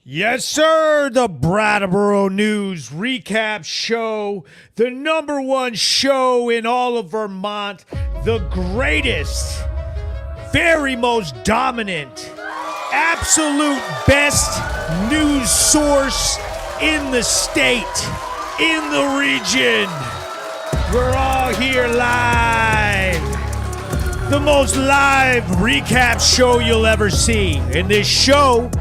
Yes, sir. The Brattleboro News Recap Show, the number one show in all of Vermont, the greatest, very most dominant, absolute best news source in the state, in the region. We're all here live. The most live recap show you'll ever see. In this show,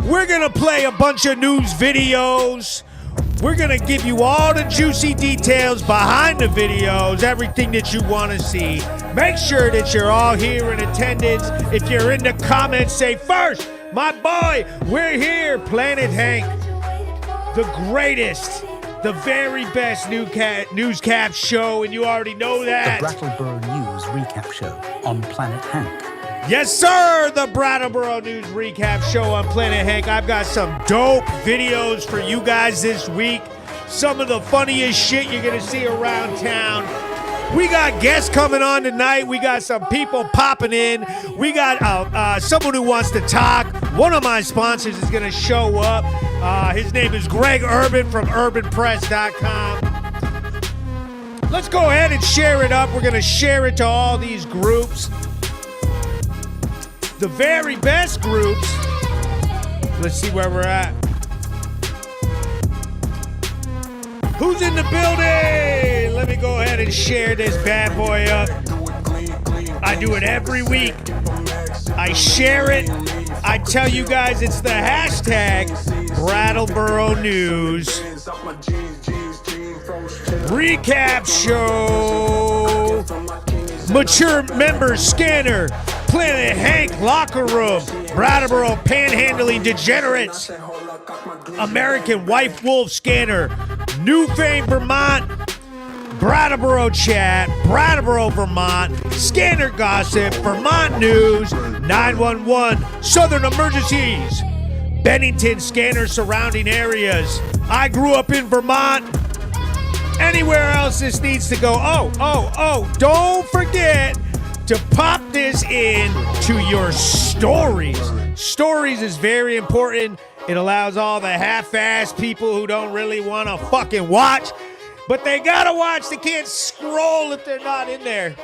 we're going to play a bunch of news videos. We're going to give you all the juicy details behind the videos, everything that you want to see. Make sure that you're all here in attendance. If you're in the comments, say first, my boy, we're here, Planet Hank, the greatest, the very best newscap show, and you already know that. The Brattleboro News Recap Show on Planet Hank. Yes, sir, the Brattleboro News Recap Show on Planet Hank. I've got some dope videos for you guys this week. Some of the funniest shit you're going to see around town. We got guests coming on tonight. We got some people popping in. We got someone who wants to talk. One of my sponsors is going to show up. His name is Greg Urban from urbanpress.com. Let's go ahead and share it up. We're going to share it to all these groups. The very best groups. Let's see where we're at. Who's in the building? Let me go ahead and share this bad boy up. I do it every week. I share it. I tell you guys it's the hashtag Brattleboro News Recap Show. Mature member scanner. Planet Hank locker room. Brattleboro panhandling degenerates. American wife wolf scanner. New Fame Vermont. Brattleboro chat. Brattleboro Vermont. Scanner gossip. Vermont news. 911. Southern emergencies. Bennington scanner surrounding areas. I grew up in Vermont. Anywhere else this needs to go. Oh, don't forget to pop this in to your stories. Stories is very important. It allows all the half-assed people who don't really want to fucking watch, but they gotta watch. They can't scroll if they're not in there.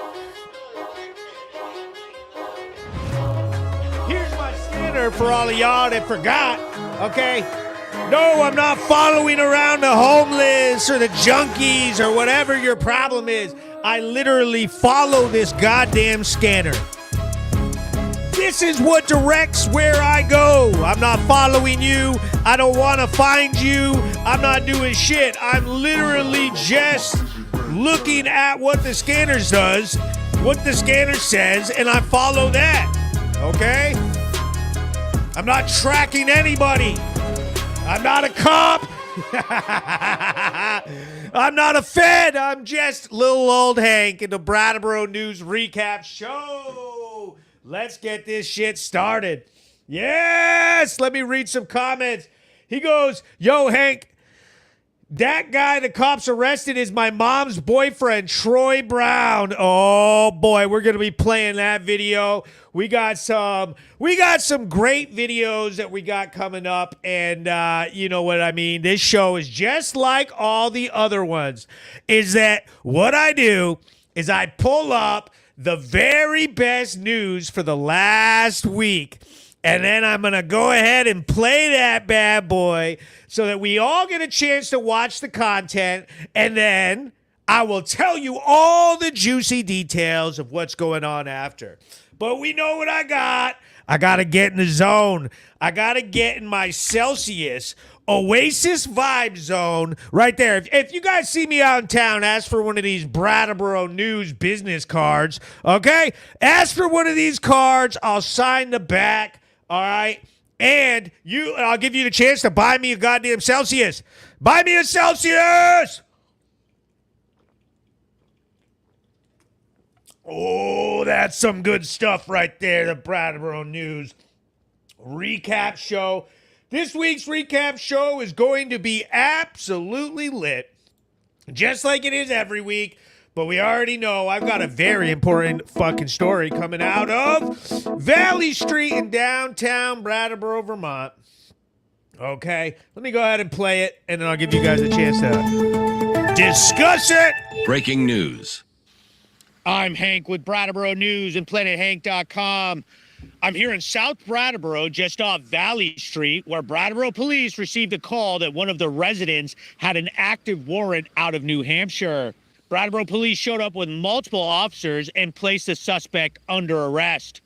Here's my scanner for all of y'all that forgot, okay? No, I'm not following around the homeless or the junkies or whatever your problem is. I literally follow this goddamn scanner. This is what directs where I go. I'm not following you. I don't want to find you. I'm not doing shit. I'm literally just looking at what the scanner does, what the scanner says, and I follow that. Okay? I'm not tracking anybody. I'm not a cop. I'm not a Fed. I'm just little old Hank in the Brattleboro News Recap Show. Let's get this shit started. Yes. Let me read some comments. He goes, yo, Hank, that guy the cops arrested is my mom's boyfriend, Troy Brown. Oh, boy, we're going to be playing that video. We got some great videos that we got coming up, and you know what I mean? This show is just like all the other ones, is that what I do is I pull up the very best news for the last week, and then I'm going to go ahead and play that bad boy so that we all get a chance to watch the content, and then I will tell you all the juicy details of what's going on after. But we know what I got. I got to get in the zone. I got to get in my Celsius Oasis vibe zone right there. If you guys see me out in town, ask for one of these Brattleboro News business cards, okay? Ask for one of these cards. I'll sign the back, all right? And I'll give you the chance to buy me a goddamn Celsius. Buy me a Celsius! Oh, that's some good stuff right there, the Brattleboro News Recap Show. This week's recap show is going to be absolutely lit, just like it is every week. But we already know I've got a very important fucking story coming out of Valley Street in downtown Brattleboro, Vermont. Okay, let me go ahead and play it, and then I'll give you guys a chance to discuss it. Breaking news. I'm Hank with Brattleboro News and PlanetHank.com. I'm here in South Brattleboro, just off Valley Street, where Brattleboro police received a call that one of the residents had an active warrant out of New Hampshire. Brattleboro police showed up with multiple officers and placed the suspect under arrest.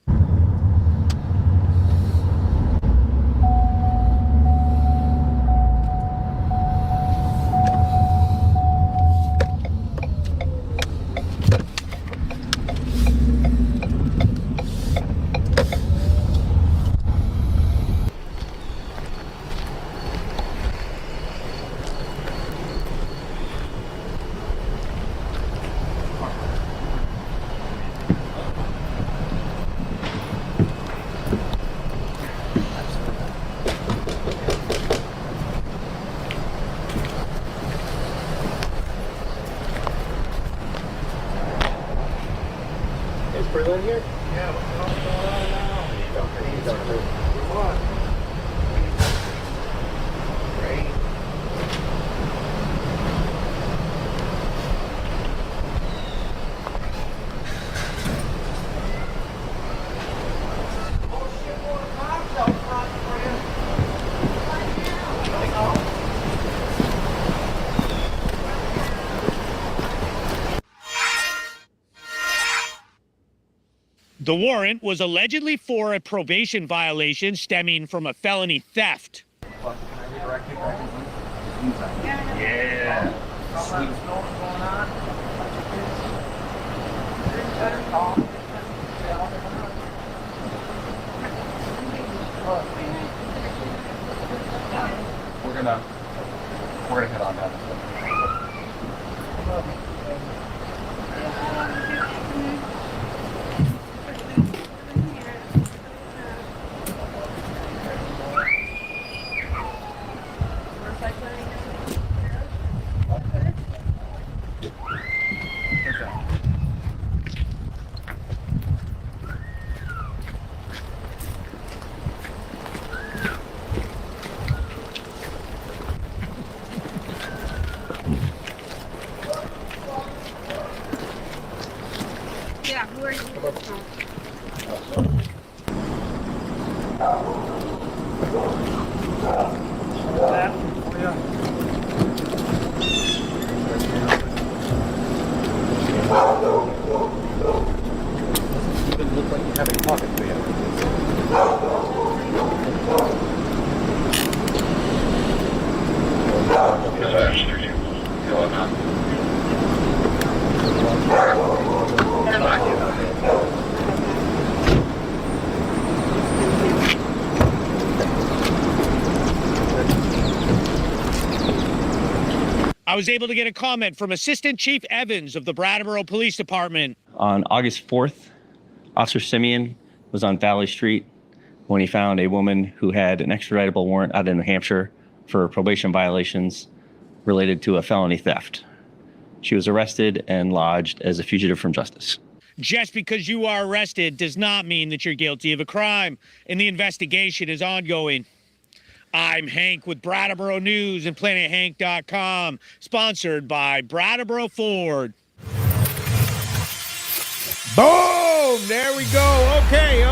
In here? Yeah, what's going on now? What? Great. Oh shit, more cops out front for you. The warrant was allegedly for a probation violation stemming from a felony theft. Yeah. Sweet. We're gonna head on down. Yeah, who are you? Doesn't look like you have any pockets for you. I was able to get a comment from Assistant Chief Evans of the Brattleboro Police Department. On August 4th, Officer Simeon was on Valley Street when he found a woman who had an extraditable warrant out of New Hampshire for probation violations related to a felony theft. She was arrested and lodged as a fugitive from justice. Just because you are arrested does not mean that you're guilty of a crime, and the investigation is ongoing. I'm Hank with Brattleboro News and PlanetHank.com, sponsored by Brattleboro Ford. Boom! There we go. Okay.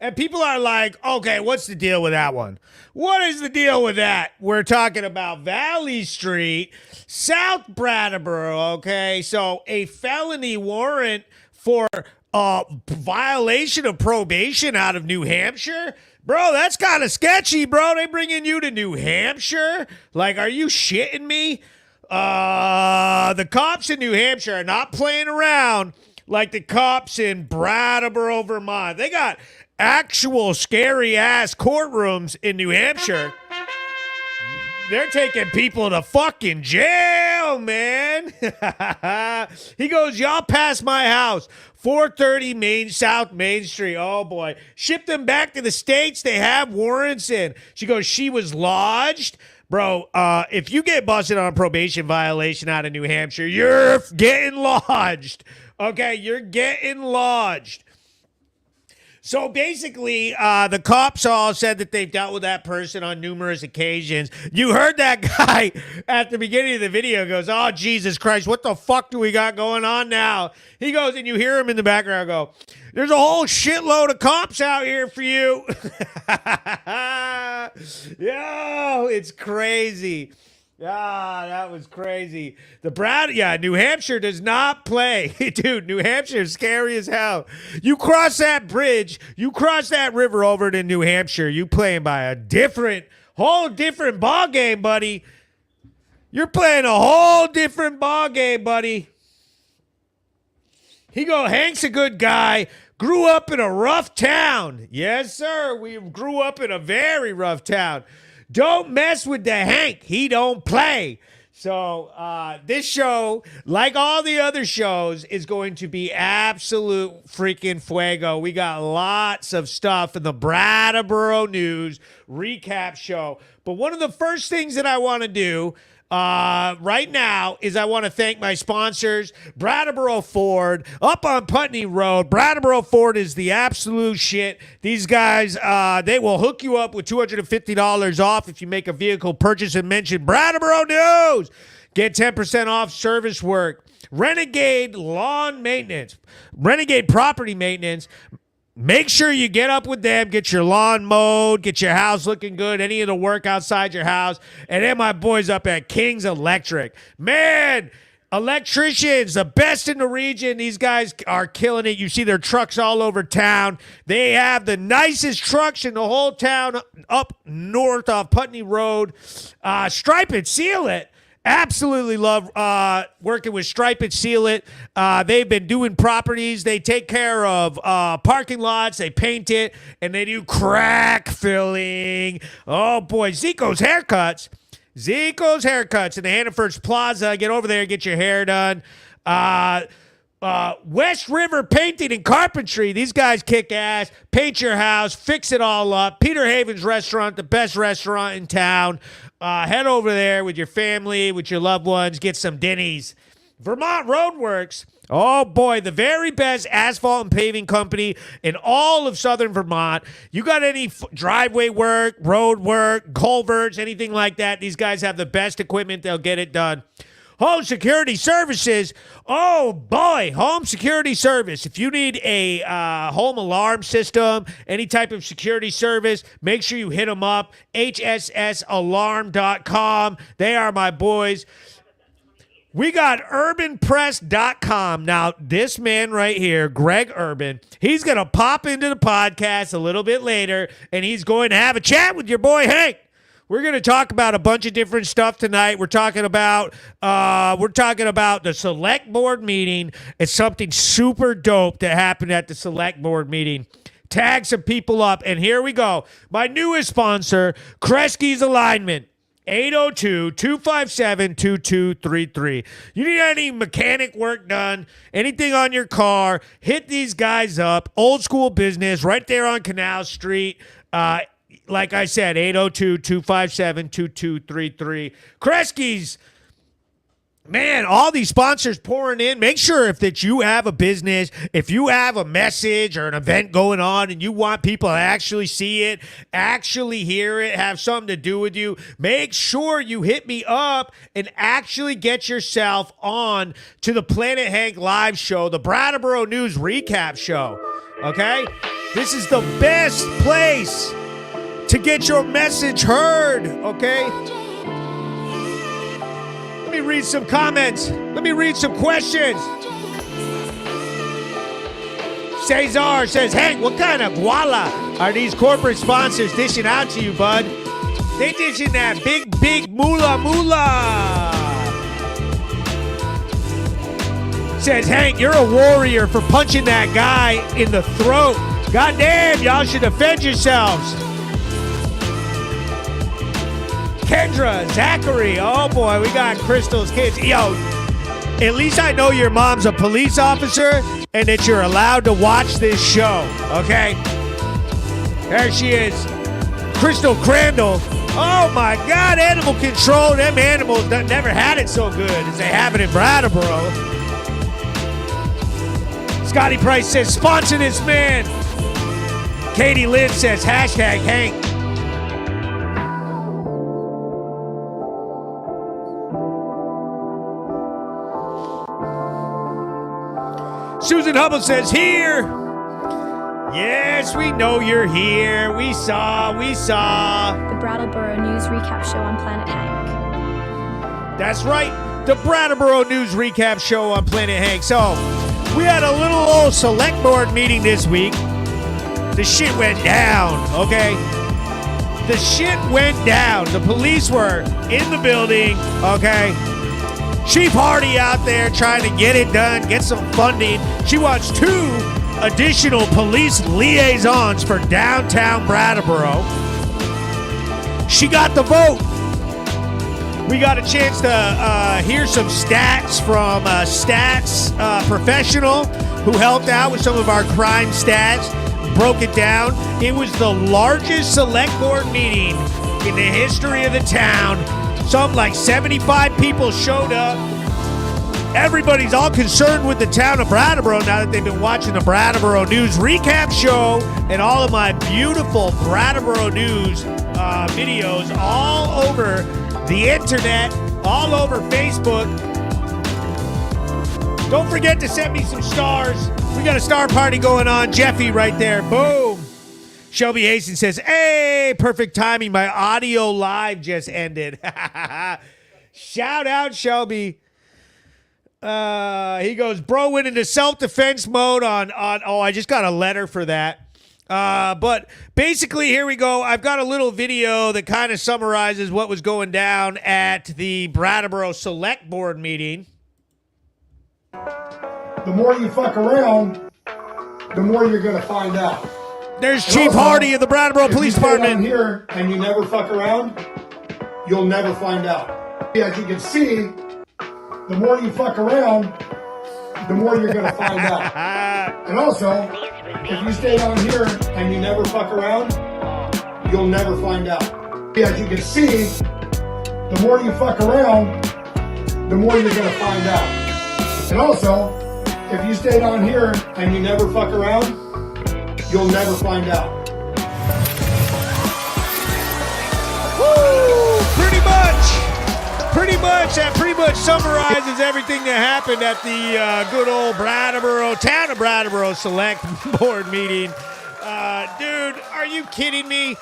And people are like, okay, what's the deal with that one? What is the deal with that? We're talking about Valley Street, South Brattleboro, okay? So a felony warrant for violation of probation out of New Hampshire? Bro, that's kind of sketchy, bro. They bringing you to New Hampshire? Like, are you shitting me? The cops in New Hampshire are not playing around like the cops in Brattleboro, Vermont. They got actual scary-ass courtrooms in New Hampshire. They're taking people to fucking jail, man. He goes, y'all passed my house. 430 South Main Street. Oh, boy. Ship them back to the States. They have warrants in. She goes, she was lodged. Bro, if you get busted on a probation violation out of New Hampshire, you're getting lodged. Okay, you're getting lodged. So basically, the cops all said that they've dealt with that person on numerous occasions. You heard that guy at the beginning of the video goes, oh, Jesus Christ, what the fuck do we got going on now? He goes, and you hear him in the background go, there's a whole shitload of cops out here for you. Yo, it's crazy. Ah, that was crazy. New Hampshire does not play. Dude, New Hampshire is scary as hell. You cross that bridge, you cross that river over to New Hampshire, you playing by a whole different ball game, buddy. You're playing a whole different ball game, buddy. Hank's a good guy. Grew up in a rough town. Yes, sir. We grew up in a very rough town. Don't mess with the Hank. He don't play. So this show, like all the other shows, is going to be absolute freaking fuego. We got lots of stuff in the Brattleboro News Recap Show. But one of the first things that I want to do right now is I want to thank my sponsors, Brattleboro Ford, up on Putney Road. Brattleboro Ford is the absolute shit. These guys, they will hook you up with $250 off if you make a vehicle purchase and mention Brattleboro News. Get 10% off service work. Renegade lawn maintenance. Renegade property maintenance. Make sure you get up with them, get your lawn mowed, get your house looking good, any of the work outside your house. And then my boys up at King's Electric. Man, electricians, the best in the region. These guys are killing it. You see their trucks all over town. They have the nicest trucks in the whole town up north off Putney Road. Stripe it, seal it. Absolutely love working with Stripe It, Seal It. They've been doing properties. They take care of parking lots. They paint it, and they do crack filling. Oh, boy. Zico's Haircuts in the Hannaford's Plaza. Get over there, get your hair done. West River Painting and Carpentry. These guys kick ass. Paint your house. Fix it all up. Peter Haven's Restaurant, the best restaurant in town. Head over there with your family, with your loved ones. Get some Denny's. Vermont Roadworks. Oh, boy, the very best asphalt and paving company in all of southern Vermont. You got any driveway work, road work, culverts, anything like that, these guys have the best equipment. They'll get it done. Home Security Services. Oh, boy, Home Security Service. If you need a home alarm system, any type of security service, make sure you hit them up. HSSalarm.com. They are my boys. We got urbanpress.com. Now, this man right here, Greg Urban, he's going to pop into the podcast a little bit later, and he's going to have a chat with your boy Hank. We're going to talk about a bunch of different stuff tonight. We're talking about the select board meeting. It's something super dope that happened at the select board meeting. Tag some people up, and here we go. My newest sponsor, Kresge's Alignment. 802-257-2233. You need any mechanic work done, anything on your car, hit these guys up. Old school business right there on Canal Street. Like I said, 802-257-2233. Kresge's. Man, all these sponsors pouring in. Make sure that you have a business, if you have a message or an event going on and you want people to actually see it, actually hear it, have something to do with you, make sure you hit me up and actually get yourself on to the Planet Hank live show, the Brattleboro News Recap Show. Okay? This is the best place to get your message heard. Okay? Let me read some comments. Let me read some questions. Cesar says, Hank, what kind of guala are these corporate sponsors dishing out to you, bud? They dishing that big moolah. Says, Hank, you're a warrior for punching that guy in the throat. Goddamn, y'all should defend yourselves. Kendra, Zachary, oh boy, we got Crystal's kids. Yo, at least I know your mom's a police officer and that you're allowed to watch this show, okay? There she is, Crystal Crandall. Oh my God, animal control. Them animals never had it so good as they have it in Brattleboro. Scotty Price says, sponsor this man. Katie Lynn says, hashtag Hank. Susan Hubble says, here. Yes, we know you're here. We saw. The Brattleboro News Recap Show on Planet Hank. That's right. The Brattleboro News Recap Show on Planet Hank. So, we had a little old select board meeting this week. The shit went down, okay? The shit went down. The police were in the building, okay? Chief Hardy out there trying to get it done, get some funding. She wants 2 additional police liaisons for downtown Brattleboro. She got the vote. We got a chance to hear some stats from Stats Professional, who helped out with some of our crime stats, broke it down. It was the largest select board meeting in the history of the town. Something like 75 people showed up. Everybody's all concerned with the town of Brattleboro now that they've been watching the Brattleboro News Recap Show and all of my beautiful Brattleboro News videos all over the internet, all over Facebook. Don't forget to send me some stars. We got a star party going on. Jeffy right there. Boom. Shelby Hastings says, hey, perfect timing. My audio live just ended. Shout out, Shelby. He goes, bro went into self-defense mode on I just got a letter for that. But basically, here we go. I've got a little video that kind of summarizes what was going down at the Brattleboro Select Board meeting. The more you fuck around, the more you're going to find out. There's Chief Hardy of the Brattleboro Police Department. If you stay down here and you never fuck around, you'll never find out. As you can see, the more you fuck around, the more you're going to find out. And also, if you stay down here and you never fuck around, you'll never find out. As you can see, the more you fuck around, the more you're going to find out. And also, if you stay down here and you never fuck around, you'll never find out. Woo! Pretty much. That pretty much summarizes everything that happened at the good old town of Brattleboro Select Board meeting. Dude, are you kidding me?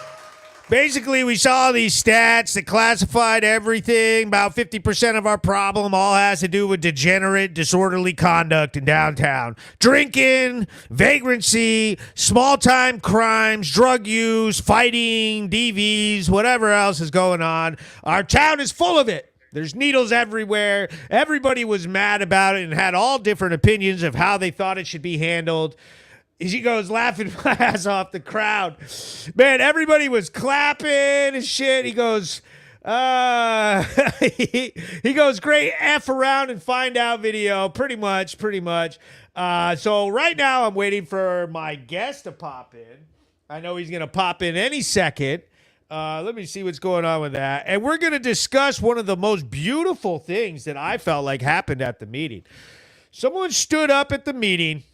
Basically, we saw these stats that classified everything. About 50% of our problem all has to do with degenerate, disorderly conduct in downtown. Drinking, vagrancy, small-time crimes, drug use, fighting, DVs, whatever else is going on. Our town is full of it. There's needles everywhere. Everybody was mad about it and had all different opinions of how they thought it should be handled. She goes laughing my ass off, the crowd. Man, everybody was clapping and shit. He goes, he goes, great F around and find out video. Pretty much. So right now I'm waiting for my guest to pop in. I know he's going to pop in any second. Let me see what's going on with that. And we're going to discuss one of the most beautiful things that I felt like happened at the meeting. Someone stood up at the meeting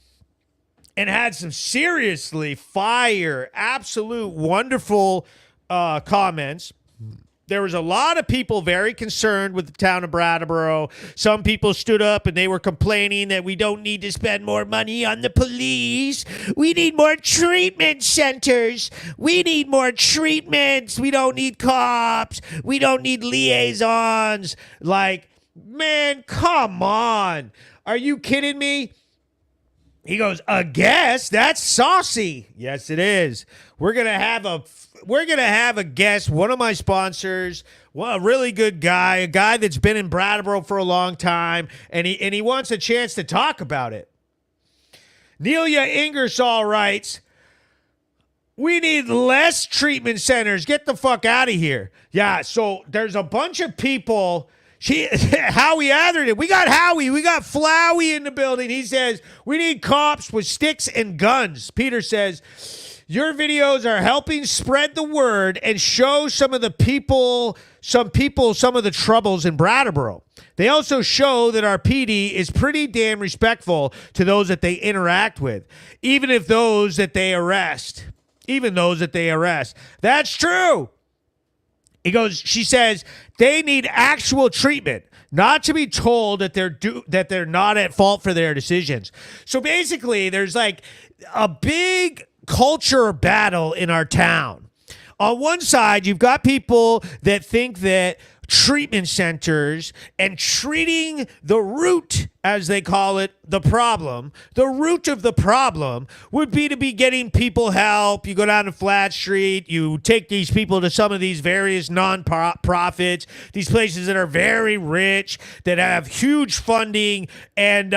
and had some seriously fire, absolute wonderful comments. There was a lot of people very concerned with the town of Brattleboro. Some people stood up and they were complaining that we don't need to spend more money on the police. We need more treatment centers. We need more treatments. We don't need cops. We don't need liaisons. Like, man, come on. Are you kidding me? He goes, a guest? That's saucy. Yes, it is. We're gonna have a guest, one of my sponsors, a really good guy, a guy that's been in Brattleboro for a long time, and he wants a chance to talk about it. Nelia Ingersoll writes, we need less treatment centers. Get the fuck out of here. Yeah, so there's a bunch of people. Howie Atherton. We got Howie. We got Flowey in the building. He says, we need cops with sticks and guns. Peter says, Your videos are helping spread the word and show some of the people, some of the troubles in Brattleboro. They also show that our PD is pretty damn respectful to those that they interact with, even if those that they arrest. That's true. She says they need actual treatment, not to be told that they're not at fault for their decisions. So basically, there's like a big culture battle in our town. On one side, you've got people that think that treatment centers and treating the root, as they call it, the root of the problem would be to be getting people help. You go down to Flat Street, you take these people to some of these various non-profits, these places that are very rich, that have huge funding, and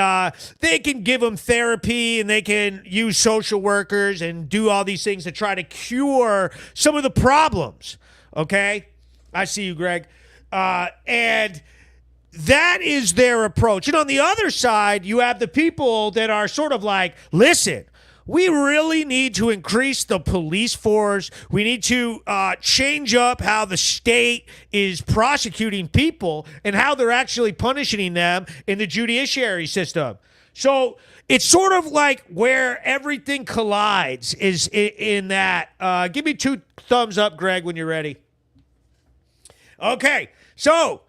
they can give them therapy and they can use social workers and do all these things to try to cure some of the problems. Okay? I see you, Greg. And that is their approach. And on the other side, you have the people that are sort of like, listen, we really need to increase the police force. We need to change up how the state is prosecuting people and how they're actually punishing them in the judiciary system. So it's sort of like where everything collides is in that. Give me 2 thumbs up, Greg, when you're ready. Okay, so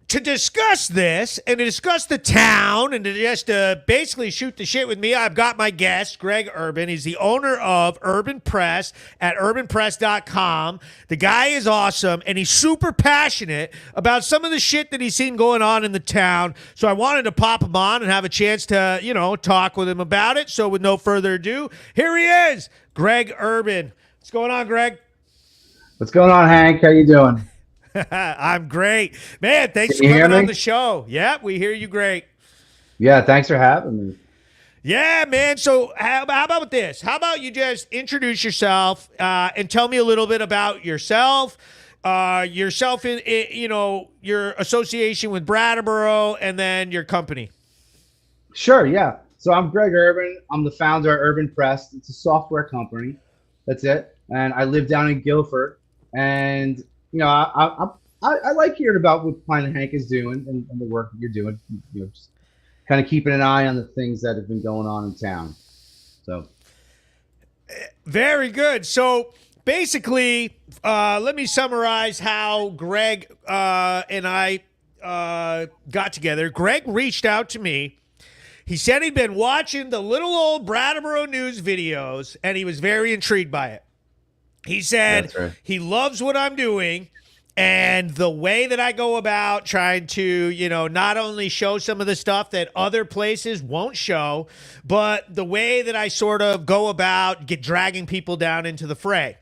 to discuss this and to discuss the town and to just basically shoot the shit with me, I've got my guest, Greg Urban. He's the owner of Urban Press at urbanpress.com. The guy is awesome, and he's super passionate about some of the shit that he's seen going on in the town. So I wanted to pop him on and have a chance to, talk with him about it. So with no further ado, here he is, Greg Urban. What's going on, Greg? What's going on, Hank? How you doing? I'm great. Man, thanks for coming on the show. Yeah, we hear you great. Yeah, thanks for having me. Yeah, man. So how about this? How about you just introduce yourself and tell me a little bit about yourself, in your association with Brattleboro, and then your company. Sure, yeah. So I'm Greg Urban. I'm the founder of Urban Press. It's a software company. That's it. And I live down in Guilford. And I like hearing about what Planet Hank is doing and the work that you're doing. Just kind of keeping an eye on the things that have been going on in town. So, very good. So basically, let me summarize how Greg and I got together. Greg reached out to me. He said he'd been watching the little old Brattleboro News videos, and he was very intrigued by it. He said he loves what I'm doing and the way that I go about trying to, not only show some of the stuff that other places won't show, but the way that I sort of go about dragging people down into the fray.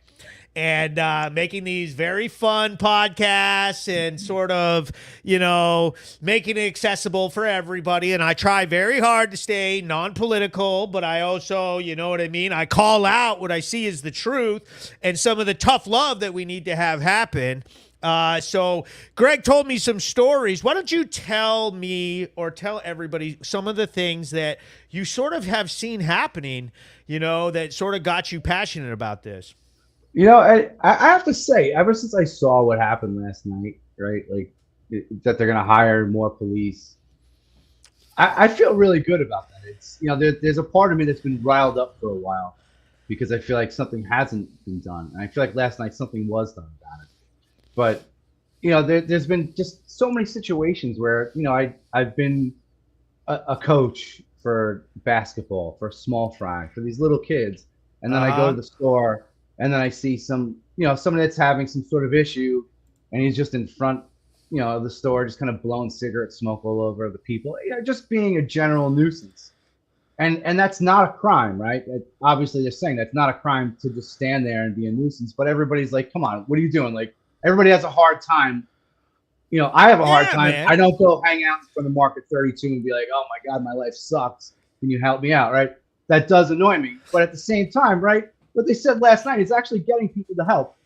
And making these very fun podcasts and sort of, making it accessible for everybody. And I try very hard to stay non-political, but I also, I call out what I see is the truth and some of the tough love that we need to have happen. So Greg told me some stories. Why don't you tell me or tell everybody some of the things that you sort of have seen happening, that sort of got you passionate about this? I have to say, ever since I saw what happened last night, right, that they're going to hire more police, I feel really good about that. It's, there's a part of me that's been riled up for a while because I feel like something hasn't been done. And I feel like last night something was done about it. But, there's been just so many situations where, I've been a coach for basketball, for small fry, for these little kids. And then I go to the store and then I see somebody that's having some sort of issue and he's just in front, of the store, just kind of blowing cigarette smoke all over the people, just being a general nuisance. And that's not a crime, right? Obviously they're saying that's not a crime to just stand there and be a nuisance, but everybody's like, come on, what are you doing? Like, everybody has a hard time. I have a hard time. Man. I don't go hang out from the Market 32 and be like, oh my God, my life sucks. Can you help me out, right? That does annoy me. But at the same time, right, what they said last night is actually getting people to help.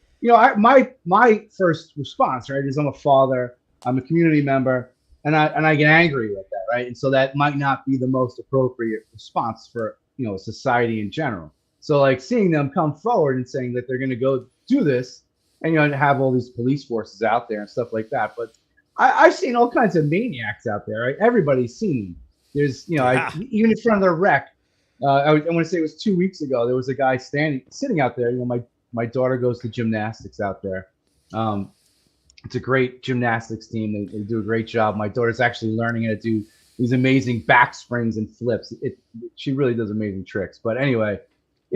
My first response, right, is I'm a father, I'm a community member, and I get angry with that, right? And so that might not be the most appropriate response for, society in general. So like seeing them come forward and saying that they're going to go do this, and have all these police forces out there and stuff like that. But I've seen all kinds of maniacs out there. Right? Everybody's seen. There's even in front of the wreck. I want to say it was 2 weeks ago. There was a guy sitting out there. My daughter goes to gymnastics out there. It's a great gymnastics team. They do a great job. My daughter's actually learning how to do these amazing back springs and flips. She really does amazing tricks. But anyway,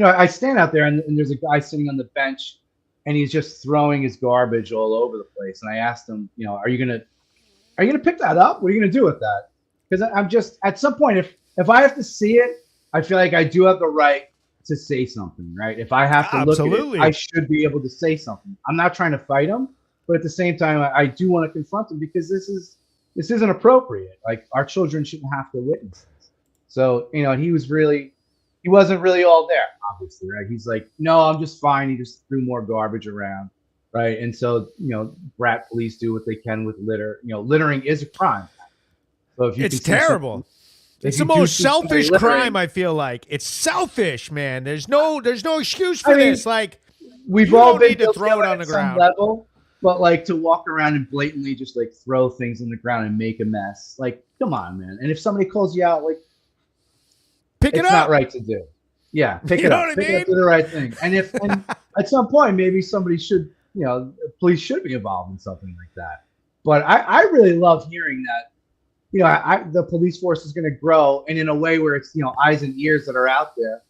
I stand out there and there's a guy sitting on the bench and he's just throwing his garbage all over the place. And I asked him, are you gonna pick that up? What are you gonna do with that? Because I'm just, at some point, if I have to see it, I feel like I do have the right to say something, right? If I have to look at it, I should be able to say something. I'm not trying to fight him, but at the same time, I do want to confront him because this isn't appropriate. Like, our children shouldn't have to witness this. So, he wasn't really all there, obviously, right? He's like, no, I'm just fine. He just threw more garbage around, right? And so, Brat police do what they can with litter. Littering is a crime. So if you it's terrible. It's the most selfish crime, I feel like. It's selfish, man. There's no excuse for this. Like, we've all been to throw it on the ground. Level, but like to walk around and blatantly just like throw things on the ground and make a mess. Like, come on, man. And if somebody calls you out, like, pick it up. It's not right to do. Yeah, pick it up. Pick it up, do the right thing. And at some point, maybe somebody should, police should be involved in something like that. But I really love hearing that. The police force is going to grow, and in a way where it's, eyes and ears that are out there.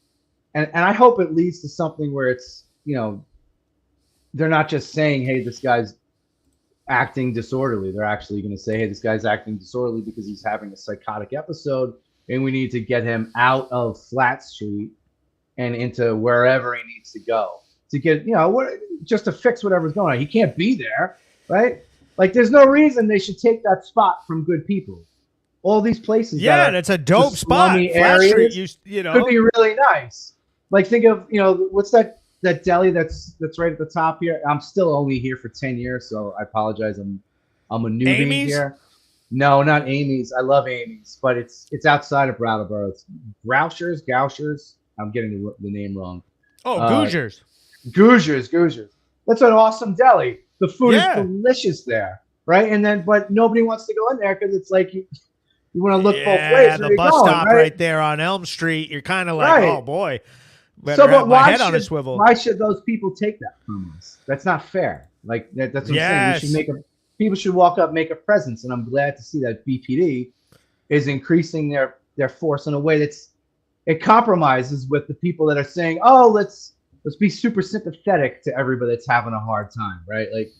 And I hope it leads to something where it's, they're not just saying, hey, this guy's acting disorderly. They're actually going to say, hey, this guy's acting disorderly because he's having a psychotic episode, and we need to get him out of Flat Street and into wherever he needs to go to get, just to fix whatever's going on. He can't be there, right? Like, there's no reason they should take that spot from good people. All these places, that's a dope spot. Flat Street, could be really nice. Like, think of what's that deli that's right at the top here. I'm still only here for 10 years, so I apologize. I'm a newbie Amy's? Here. No, not Amy's. I love Amy's, but it's outside of Brattleboro. It's Gouchers. I'm getting the name wrong. Oh, Gougers. Gougers. That's an awesome deli. The food is delicious there, right? And then, but nobody wants to go in there because it's like you want to look both ways. Yeah, the bus stop right there on Elm Street. You're kind of like, oh boy, better have my head on a swivel. Why should those people take that from us? That's not fair. Like that's what I'm saying. People should walk up, make a presence, and I'm glad to see that BPD is increasing their force in a way it compromises with the people that are saying, oh, let's be super sympathetic to everybody that's having a hard time, right? Like,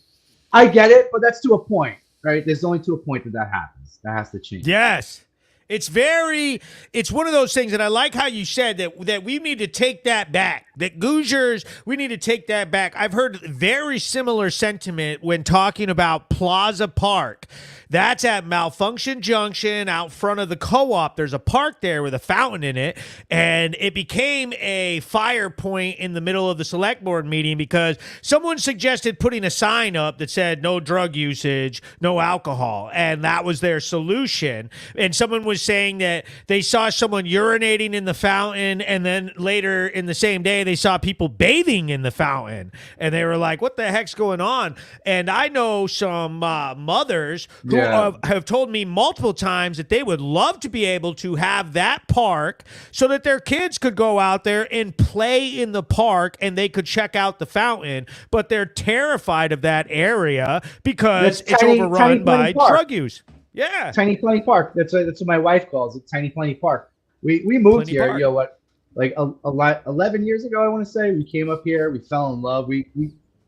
I get it, but that's to a point, right? There's only to a point that happens. That has to change. Yes. It's one of those things, and I like how you said that we need to take that back. That Gougers, we need to take that back. I've heard very similar sentiment when talking about Plaza Park. That's at Malfunction Junction out front of the co-op. There's a park there with a fountain in it, and it became a fire point in the middle of the select board meeting because someone suggested putting a sign up that said no drug usage, no alcohol, and that was their solution. And someone was saying that they saw someone urinating in the fountain, and then later in the same day they saw people bathing in the fountain, and they were like, what the heck's going on? And I know some mothers who have told me multiple times that they would love to be able to have that park so that their kids could go out there and play in the park and they could check out the fountain, but they're terrified of that area because it's overrun by drug use. Yeah. Tiny Plenty Park. That's what my wife calls it, Tiny Plenty Park. We moved here, 11 years ago, I want to say. We came up here, we fell in love. We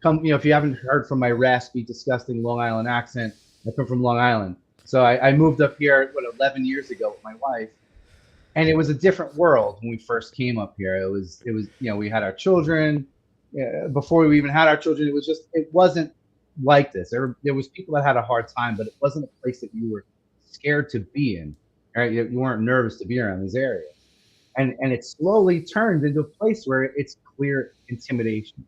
come, if you haven't heard from my raspy, disgusting Long Island accent, I come from Long Island. So I moved up here, 11 years ago with my wife. And it was a different world when we first came up here. It was we had our children. Before we even had our children, it wasn't like this. There was people that had a hard time, but it wasn't a place that you were scared to be in. Right? You weren't nervous to be around these areas. And it slowly turned into a place where it's clear intimidation.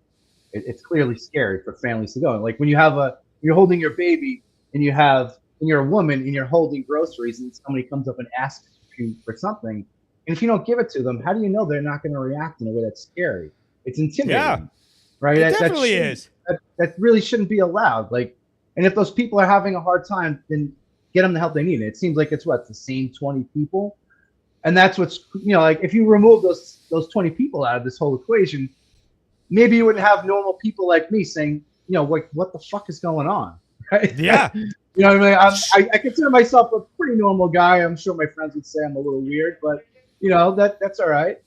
It's clearly scary for families to go. Like when you're holding your baby and you're a woman and you're holding groceries and somebody comes up and asks you for something, And if you don't give it to them, how do you know they're not going to react in a way that's scary? It's intimidating. Yeah. Right? It definitely is. That really shouldn't be allowed. Like, and if those people are having a hard time, then get them the help they need. And it seems like it's the same 20 people. And that's what's, like if you remove those 20 people out of this whole equation, maybe you wouldn't have normal people like me saying, what the fuck is going on? Right? Yeah. You know what I mean? I consider myself a pretty normal guy. I'm sure my friends would say I'm a little weird, but that's all right.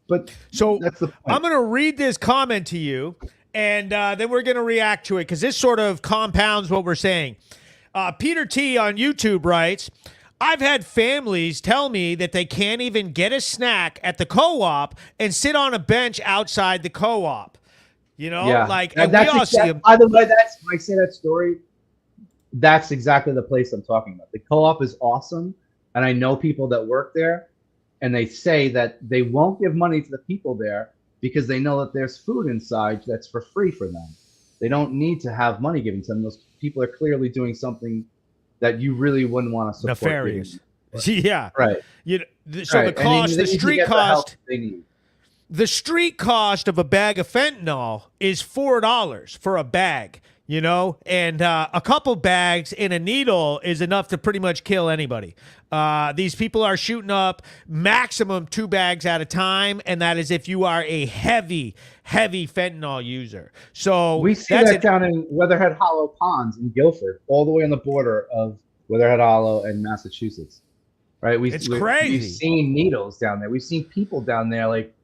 But so that's the point. I'm going to read this comment to you, and then we're going to react to it because this sort of compounds what we're saying. Peter T on YouTube writes, I've had families tell me that they can't even get a snack at the co-op and sit on a bench outside the co-op. Like, and we all see them. By the way, when I say that story, that's exactly the place I'm talking about. The co-op is awesome, and I know people that work there, and they say that they won't give money to the people there because they know that there's food inside that's for free for them. They don't need to have money given to them. Those people are clearly doing something that you really wouldn't want to support. Nefarious. Yeah. Right. So the cost, the street cost, the street cost of a bag of fentanyl is $4 for a bag, and a couple bags in a needle is enough to pretty much kill anybody. These people are shooting up maximum 2 bags at a time, and that is if you are a heavy fentanyl user. So we see that down in Weatherhead Hollow Ponds in Guilford, all the way on the border of Weatherhead Hollow and Massachusetts. Right? It's crazy. We've seen needles down there. We've seen people down there like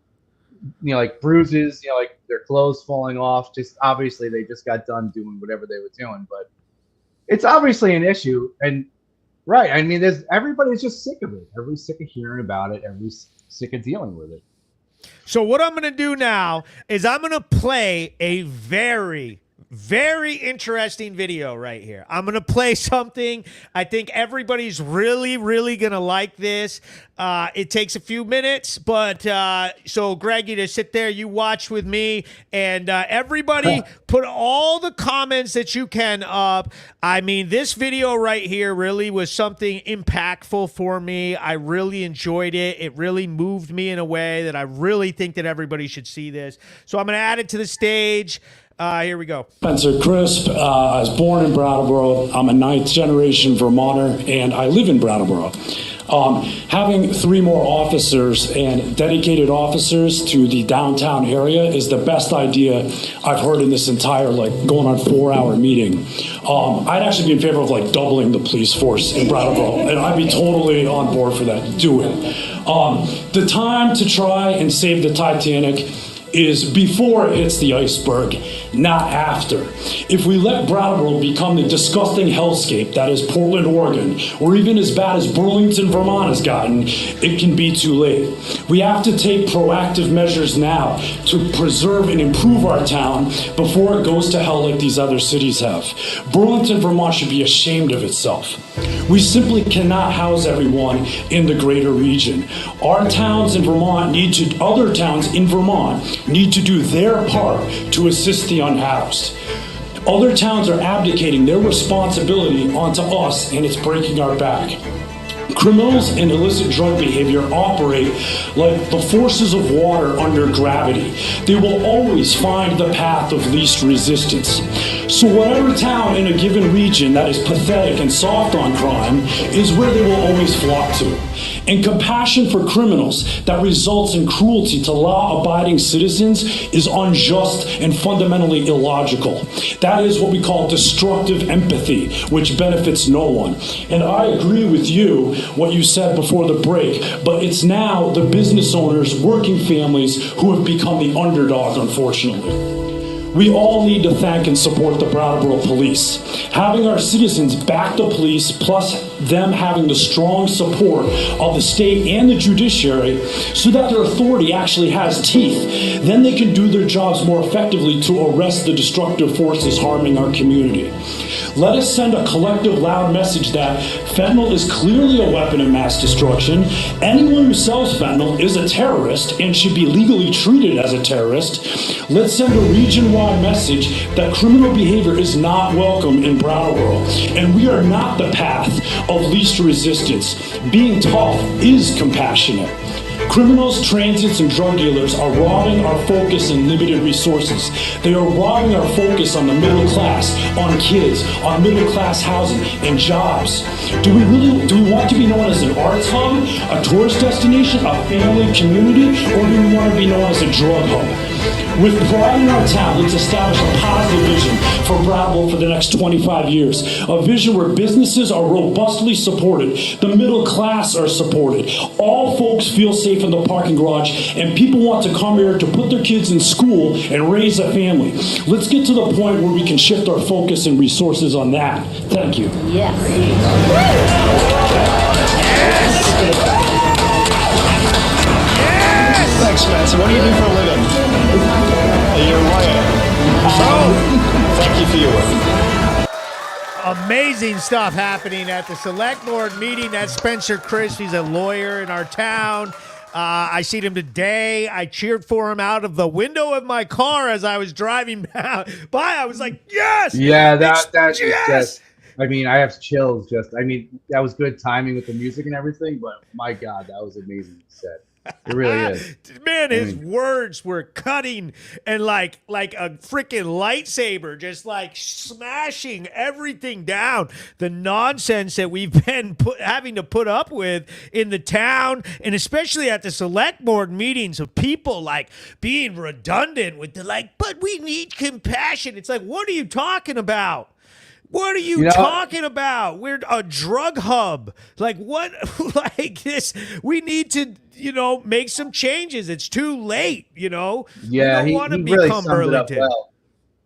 bruises, like their clothes falling off. Just obviously they just got done doing whatever they were doing, but it's obviously an issue. And right, I mean, everybody's just sick of it. Everybody's sick of hearing about it. Everybody's sick of dealing with it. So what I'm going to do now is I'm going to play a very, very interesting video right here. I'm going to play something. I think everybody's really, really going to like this. It takes a few minutes, but so Greg, you just sit there, you watch with me, and everybody put all the comments that you can up. I mean, this video right here really was something impactful for me. I really enjoyed it. It really moved me in a way that I really think that everybody should see this. So I'm going to add it to the stage. Here we go. Spencer Crisp. I was born in Brattleboro. I'm a 9th generation Vermonter, and I live in Brattleboro. Having 3 more officers and dedicated officers to the downtown area is the best idea I've heard in this entire, going on 4-hour meeting. I'd actually be in favor of, doubling the police force in Brattleboro, and I'd be totally on board for that. Do it. The time to try and save the Titanic is before it hits the iceberg, not after. If we let Brattleboro become the disgusting hellscape that is Portland, Oregon, or even as bad as Burlington, Vermont has gotten, it can be too late. We have to take proactive measures now to preserve and improve our town before it goes to hell like these other cities have. Burlington, Vermont should be ashamed of itself. We simply cannot house everyone in the greater region. Our towns in Vermont other towns in Vermont need to do their part to assist the unhoused. Other towns are abdicating their responsibility onto us, and it's breaking our back. Criminals and illicit drug behavior operate like the forces of water under gravity. They will always find the path of least resistance. So whatever town in a given region that is pathetic and soft on crime is where they will always flock to. And compassion for criminals that results in cruelty to law-abiding citizens is unjust and fundamentally illogical. That is what we call destructive empathy, which benefits no one. And I agree with you, what you said before the break, but it's now the business owners, working families who have become the underdog, unfortunately. We all need to thank and support the Brattleboro Police. Having our citizens back the police, plus them having the strong support of the state and the judiciary so that their authority actually has teeth, then they can do their jobs more effectively to arrest the destructive forces harming our community. Let us send a collective loud message that fentanyl is clearly a weapon of mass destruction. Anyone who sells fentanyl is a terrorist and should be legally treated as a terrorist. Let's send a region-wide message that criminal behavior is not welcome in Brattleboro, and we are not the path of least resistance. Being tough is compassionate. Criminals, transits, and drug dealers are robbing our focus and limited resources. They are robbing our focus on the middle class, on kids, on middle class housing and jobs. Do we want to be known as an arts hub, a tourist destination, a family community, or do we want to be known as a drug hub? With pride in our town, let's establish a positive vision for Brattleboro for the next 25 years. A vision where businesses are robustly supported, the middle class are supported, all folks feel safe in the parking garage, and people want to come here to put their kids in school and raise a family. Let's get to the point where we can shift our focus and resources on that. Thank you. Yes. Thanks, Spencer. What do you do for a living? You're a lawyer. Thank you for your work. Amazing stuff happening at the select board meeting. That's Spencer Chris. He's a lawyer in our town. I seen him today. I cheered for him out of the window of my car as I was driving by. I was like, yes! Yeah, that's yes! just, I mean, I have chills that was good timing with the music and everything, but my God, that was amazing set. It really is. Man, his words were cutting and like a freaking lightsaber, just like smashing everything down. The nonsense that we've been having to put up with in the town, and especially at the select board meetings, of people like being redundant with but we need compassion. It's like, what are you talking about? What are you talking about? We're a drug hub. Like what? Like this? We need to, make some changes. It's too late. Yeah, we don't want to really become Burlington. Well.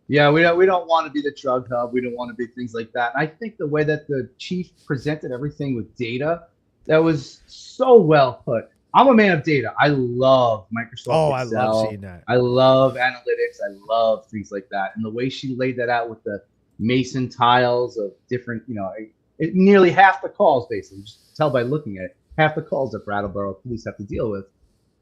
Yeah, we don't want to be the drug hub. We don't want to be things like that. And I think the way that the chief presented everything with data, that was so well put. I'm a man of data. I love Microsoft Excel. I love seeing that. I love analytics. I love things like that. And the way she laid that out with the Mason tiles of different, nearly half the calls, basically, just tell by looking at it, half the calls that Brattleboro police have to deal with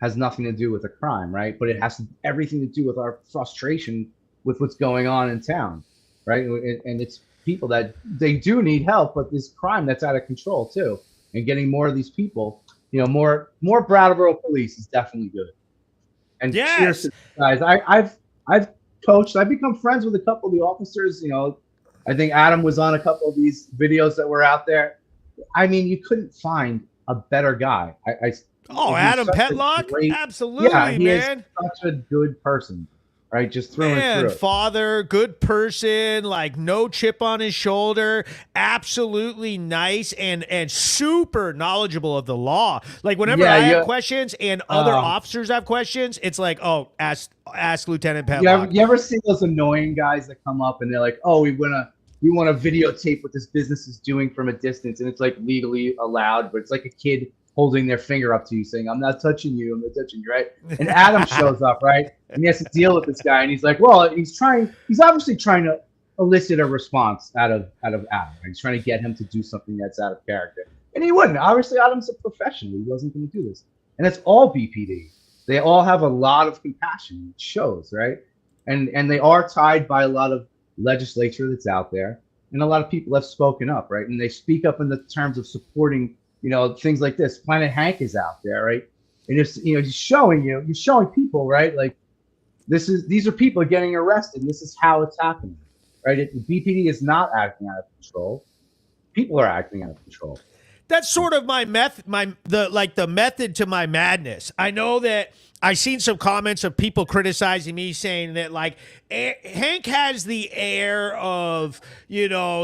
has nothing to do with a crime, right? But it has everything to do with our frustration with what's going on in town, right? And it's people that they do need help, but this crime that's out of control too. And getting more of these people, more Brattleboro police is definitely good. And cheers to guys. I've coached. I've become friends with a couple of the officers. I think Adam was on a couple of these videos that were out there. I mean, you couldn't find a better guy. Adam Petlock? Absolutely, yeah, he man. Is such a good person, right? Just through and through. Father, good person, like no chip on his shoulder, absolutely nice and super knowledgeable of the law. Like whenever I have questions and other officers have questions, it's like, ask Lieutenant Petlock. You ever see those annoying guys that come up and they're like, we want to videotape what this business is doing from a distance, and it's like legally allowed, but it's like a kid holding their finger up to you saying, I'm not touching you, right? And Adam shows up, right? And he has to deal with this guy, and he's like, well, he's obviously trying to elicit a response out of Adam. He's trying to get him to do something that's out of character. And he wouldn't. Obviously, Adam's a professional. He wasn't going to do this. And it's all BPD. They all have a lot of compassion. It shows, right? And they are tied by a lot of legislature that's out there, and a lot of people have spoken up, right? And they speak up in the terms of supporting, things like this. Planet Hank is out there, right? And it's, you're showing people, right? Like these are people getting arrested. And this is how it's happening, right? BPD is not acting out of control. People are acting out of control. That's sort of my the method to my madness. I know that I seen some comments of people criticizing me, saying that Hank has the air of,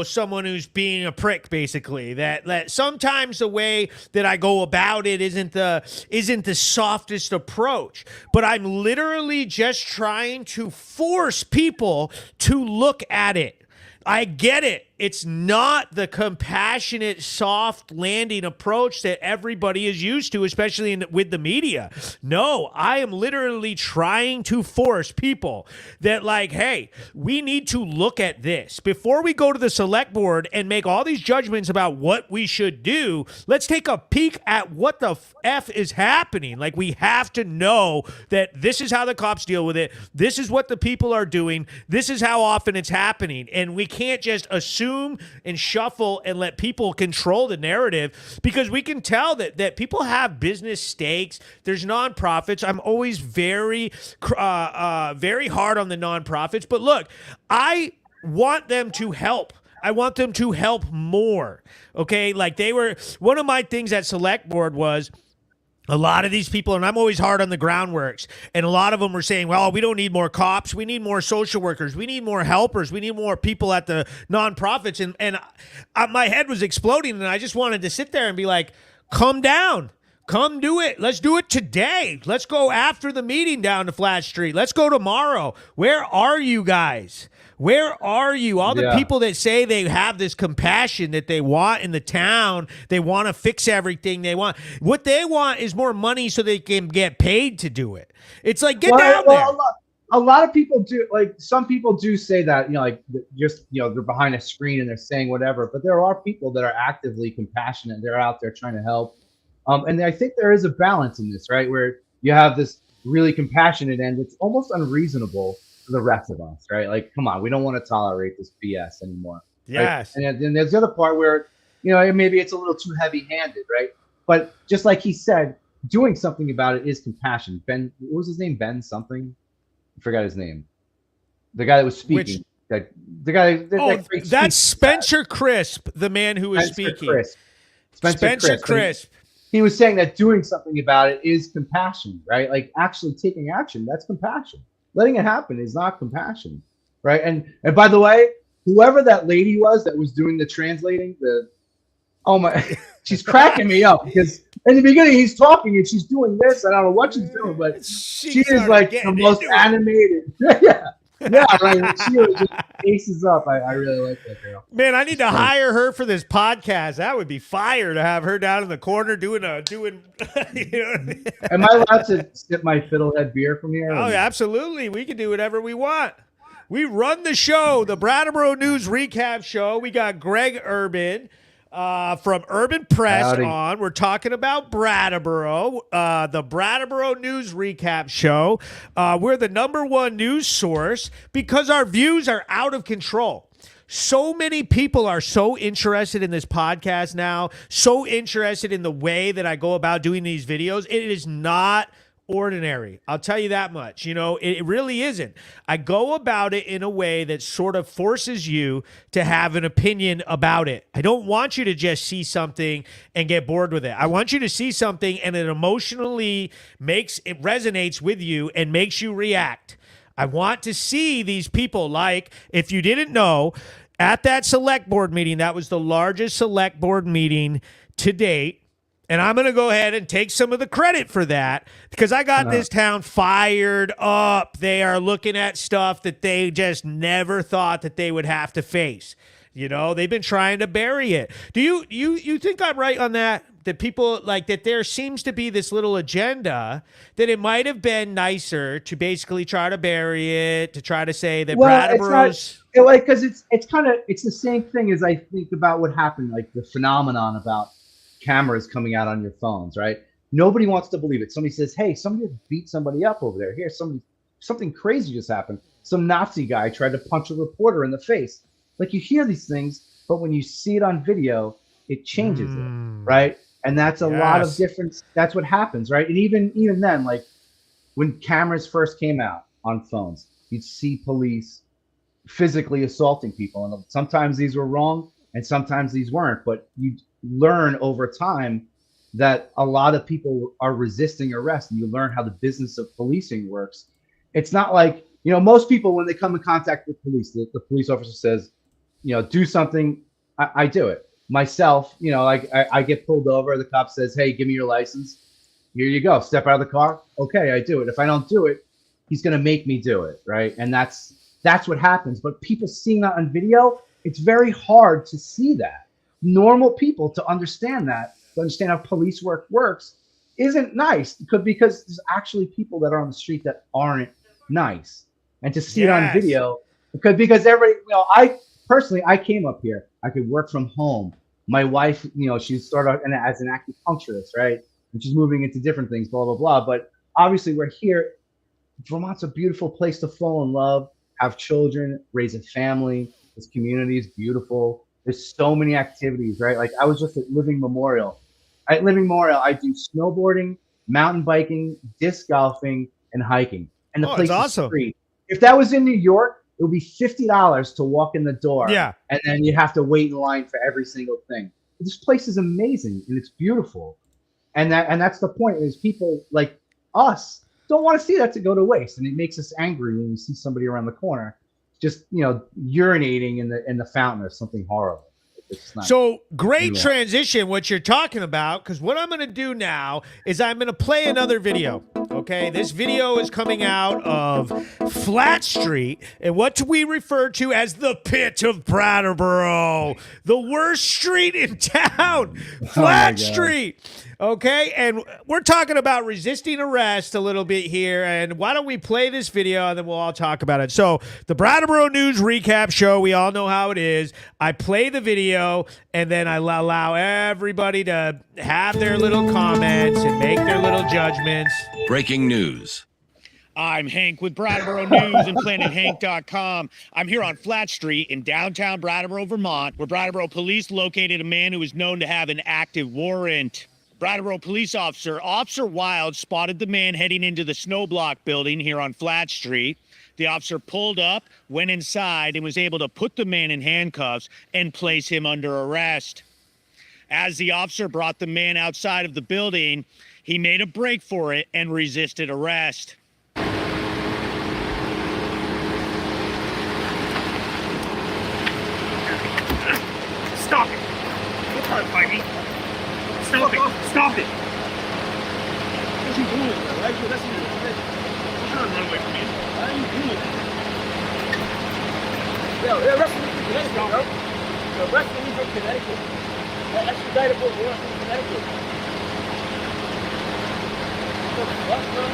someone who's being a prick, basically. That sometimes the way that I go about it isn't the softest approach. But I'm literally just trying to force people to look at it. I get it. It's not the compassionate, soft landing approach that everybody is used to, especially with the media. No, I am literally trying to force people that hey, we need to look at this. Before we go to the select board and make all these judgments about what we should do, let's take a peek at what the F is happening. We have to know that this is how the cops deal with it. This is what the people are doing. This is how often it's happening. And we can't just assume assume and shuffle and let people control the narrative, because we can tell that people have business stakes. There's nonprofits. I'm always very hard on the nonprofits. But look, I want them to help. I want them to help more. Okay, like one of my things at Select Board was, a lot of these people, and I'm always hard on the groundworks, and a lot of them were saying, well, we don't need more cops. We need more social workers. We need more helpers. We need more people at the nonprofits. And my head was exploding, and I just wanted to sit there and be like, calm down. Come do it. Let's do it today. Let's go after the meeting down to Flat Street. Let's go tomorrow. Where are you guys? Where are you? All the people that say they have this compassion that they want in the town, they want to fix everything. What they want is more money so they can get paid to do it. It's like, get down there. A lot of people do, like, some people do say that, like, just, they're behind a screen and they're saying whatever, but there are people that are actively compassionate. They're out there trying to help. And I think there is a balance in this, right? Where you have this really compassionate end. It's almost unreasonable for the rest of us, right? Like, come on, we don't want to tolerate this BS anymore. Yes. Right? And then there's the other part where, maybe it's a little too heavy-handed, right? But just like he said, doing something about it is compassion. Ben, what was his name? Ben something? I forgot his name. The guy that was speaking. That's Spencer Crisp, the man who was speaking. Spencer Crisp. He was saying that doing something about it is compassion, right? Like, actually taking action, that's compassion. Letting it happen is not compassion, right? And by the way, whoever that lady was that was doing the translating, she's cracking me up, because in the beginning he's talking and she's doing this. I don't know what she's doing, but she is like the most animated. Yeah, right. She really just aces up. I really like that girl. Man, I need to hire her for this podcast. That would be fire to have her down in the corner doing. You know what I mean? Am I allowed to sip my fiddlehead beer from here? Oh, absolutely. We can do whatever we want. We run the show, the Brattleboro News Recap Show. We got Greg Urban from Urban Press on. We're talking about Brattleboro, the Brattleboro News Recap Show. We're the #1 news source because our views are out of control. So many people are so interested in this podcast now, so interested in the way that I go about doing these videos. It is not ordinary. I'll tell you that much. It really isn't. I go about it in a way that sort of forces you to have an opinion about it. I don't want you to just see something and get bored with it. I want you to see something and it emotionally resonates with you and makes you react. I want to see these people, like, if you didn't know, at that select board meeting, that was the largest select board meeting to date. And I'm going to go ahead and take some of the credit for that, because I got this town fired up. They are looking at stuff that they just never thought that they would have to face. They've been trying to bury it. Do you think I'm right on that? That people, like, that there seems to be this little agenda that it might have been nicer to basically try to bury it, to try to say that Brattleboro's... because it's the same thing as I think about what happened, like the phenomenon about cameras coming out on your phones, right? Nobody wants to believe it. Somebody says, hey, somebody beat somebody up over there. Here, something crazy just happened. Some Nazi guy tried to punch a reporter in the face. Like, you hear these things, but when you see it on video, it changes it, right? And that's a lot of difference. That's what happens, right? And even then, like, when cameras first came out on phones, you'd see police physically assaulting people. And sometimes these were wrong and sometimes these weren't, but you learn over time that a lot of people are resisting arrest, and you learn how the business of policing works. It's not like, most people, when they come in contact with police, the police officer says, do something, I do it. Myself, like, I get pulled over, the cop says, hey, give me your license. Here you go. Step out of the car. Okay, I do it. If I don't do it, he's going to make me do it, right? And that's what happens. But people seeing that on video, it's very hard to see that. Normal people to understand how police work works isn't nice, because there's actually people that are on the street that aren't nice. And to see it on video, because everybody, I came up here. I could work from home. My wife, she started as an acupuncturist, right? And she's moving into different things, blah, blah, blah. But obviously we're here. Vermont's a beautiful place to fall in love, have children, raise a family. This community is beautiful. There's so many activities, right? Like I was just at Living Memorial. At Living Memorial, I do snowboarding, mountain biking, disc golfing, and hiking. And the place is free. If that was in New York, it would be $50 to walk in the door. Yeah. And then you have to wait in line for every single thing. This place is amazing and it's beautiful. And that's the point, is people like us don't want to see that to go to waste. And it makes us angry when we see somebody around the corner just, urinating in the fountain or something horrible. So great transition, what you're talking about, because what I'm going to do now is I'm going to play another video. Okay, this video is coming out of Flat Street and what we refer to as the pit of Brattleboro, the worst street in town, Flat Street. Okay, and we're talking about resisting arrest a little bit here, and why don't we play this video and then we'll all talk about it. So the Brattleboro News Recap Show, we all know how it is. I play the video and then I allow everybody to have their little comments and make their little judgments. Breaking news. I'm Hank with Brattleboro News and PlanetHank.com. I'm here on Flat Street in downtown Brattleboro, Vermont, where Brattleboro police located a man who is known to have an active warrant. Brattleboro police Officer Wild spotted the man heading into the snowblock building here on Flat Street. The officer pulled up, went inside, and was able to put the man in handcuffs and place him under arrest. As the officer brought the man outside of the building, he made a break for it and resisted arrest. Stop it! You can't fight me! Stop it! Stop it! What's he doing? Why are you arresting me? You're trying to run away from me. Why are you doing that? Yo, they're arresting me from Connecticut, bro. They're arresting me from Connecticut. They're extradited for warrant from Connecticut. What the fuck, bro?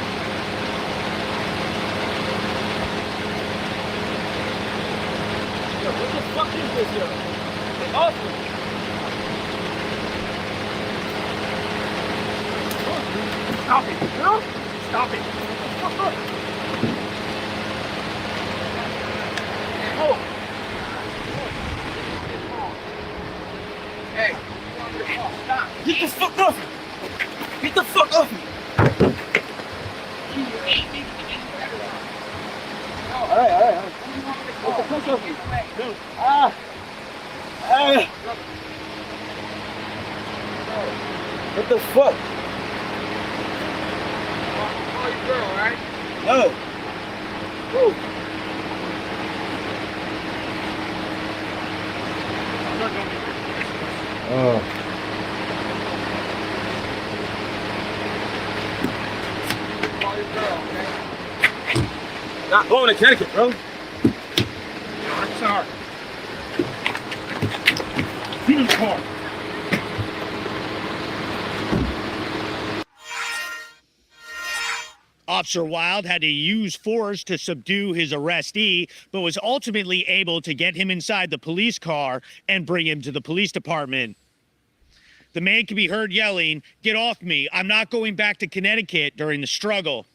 Yo, what the fuck is this, yo? It's awesome. Stop it, girl! Stop it! Oh! Hey! Stop! Get the fuck off me! Get the fuck off me! Alright. Get the fuck off me! What the fuck? Oh, you girl, right? No. Woo. Oh. Call your girl, okay? Not going to Connecticut, bro. I'm sorry. Get in the car. Officer Wild had to use force to subdue his arrestee, but was ultimately able to get him inside the police car and bring him to the police department. The man can be heard yelling, "Get off me, I'm not going back to Connecticut," during the struggle.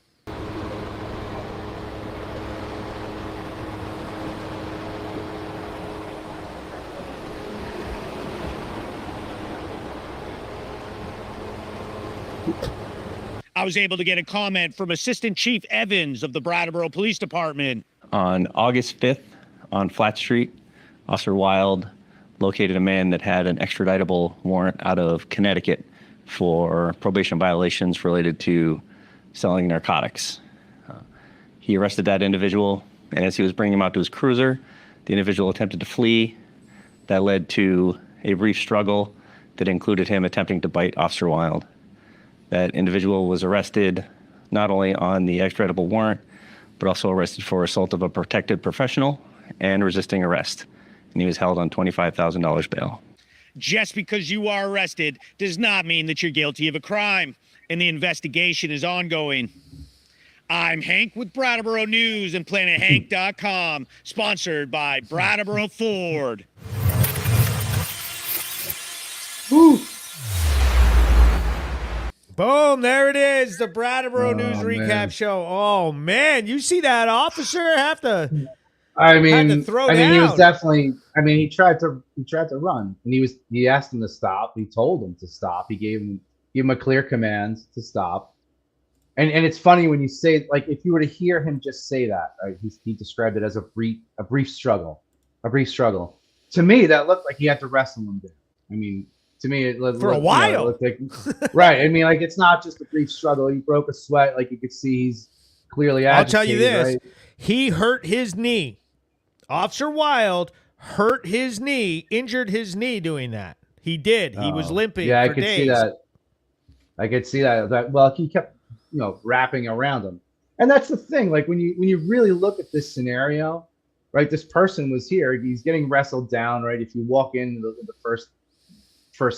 I was able to get a comment from Assistant Chief Evans of the Brattleboro Police Department. On August 5th on Flat Street, Officer Wild located a man that had an extraditable warrant out of Connecticut for probation violations related to selling narcotics. He arrested that individual, and as he was bringing him out to his cruiser, the individual attempted to flee. That led to a brief struggle that included him attempting to bite Officer Wild. That individual was arrested not only on the extraditable warrant, but also arrested for assault of a protected professional and resisting arrest. And he was held on $25,000 bail. Just because you are arrested does not mean that you're guilty of a crime, and the investigation is ongoing. I'm Hank with Brattleboro News and PlanetHank.com, sponsored by Brattleboro Ford. Woo. Boom, there it is, the Brattleboro News Recap Show. Oh, man, you see that officer have to I mean, had to throw he was down. definitely. I mean, he tried to run, and he asked him to stop. He told him to stop. He gave him a clear command to stop. And it's funny when you say, like, if you were to hear him just say that, right? He described it as a brief struggle, To me, that looked like he had to wrestle him there. I mean, to me, it looked For a while. it looked like, right? I mean, like, it's not just a brief struggle. He broke a sweat, like you could see he's clearly agitated. I'll tell you this: right? He hurt his knee. Officer Wild hurt his knee, injured his knee doing that. He did. He was limping. Yeah, for I could days. see that. I could see that. Well, he kept, wrapping around him, and that's the thing. Like when you really look at this scenario, right? This person was here. He's getting wrestled down, right? If you walk in the first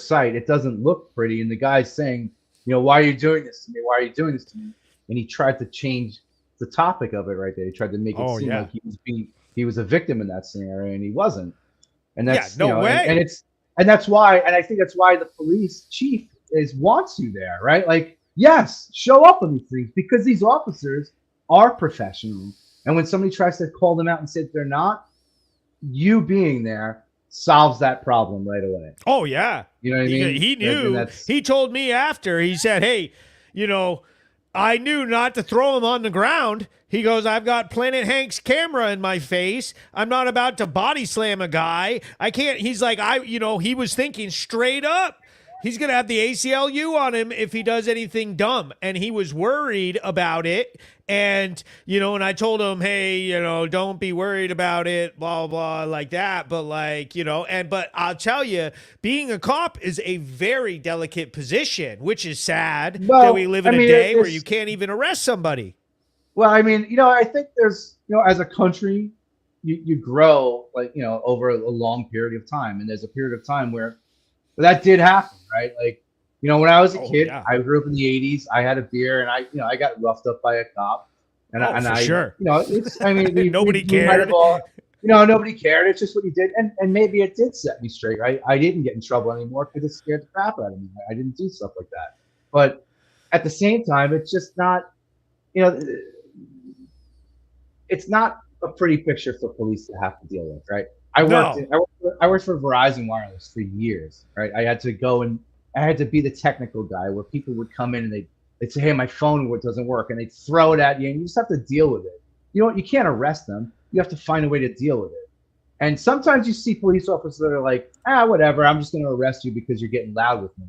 sight, it doesn't look pretty, and the guy's saying, why are you doing this to me? Why are you doing this to me? And he tried to change the topic of it right there. He tried to make it seem like he was a victim in that scenario, and he wasn't. And that's no way. And that's why, and I think that's why the police chief wants you there, right? Like, yes, show up on these things because these officers are professional. And when somebody tries to call them out and say they're not, you being there solves that problem right away. Oh yeah, you know what I mean? He knew. He told me after. He said, "Hey, I knew not to throw him on the ground." He goes, "I've got Planet Hank's camera in my face. I'm not about to body slam a guy. I can't." He's like, he was thinking straight up. He's going to have the ACLU on him if he does anything dumb. And he was worried about it. And, and I told him, hey, don't be worried about it, blah, blah, like that. But but I'll tell you, being a cop is a very delicate position, which is sad that we live in a day where you can't even arrest somebody. Well, I mean, I think there's, as a country, you grow over a long period of time. And there's a period of time where that did happen, right? Like, when I was a kid, yeah. I grew up in the 80s. I had a beer, and I got roughed up by a cop. And sure. It's, I mean, nobody cared. Nobody cared. It's just what you did, and maybe it did set me straight, right? I didn't get in trouble anymore because it scared the crap out of me. I didn't do stuff like that. But at the same time, it's just not, it's not a pretty picture for police to have to deal with, right? I worked for Verizon Wireless for years, right? I had to go and I had to be the technical guy where people would come in and they'd say, hey, my phone doesn't work, and they'd throw it at you, and you just have to deal with it. You can't arrest them. You have to find a way to deal with it. And sometimes you see police officers that are like, whatever, I'm just going to arrest you because you're getting loud with me.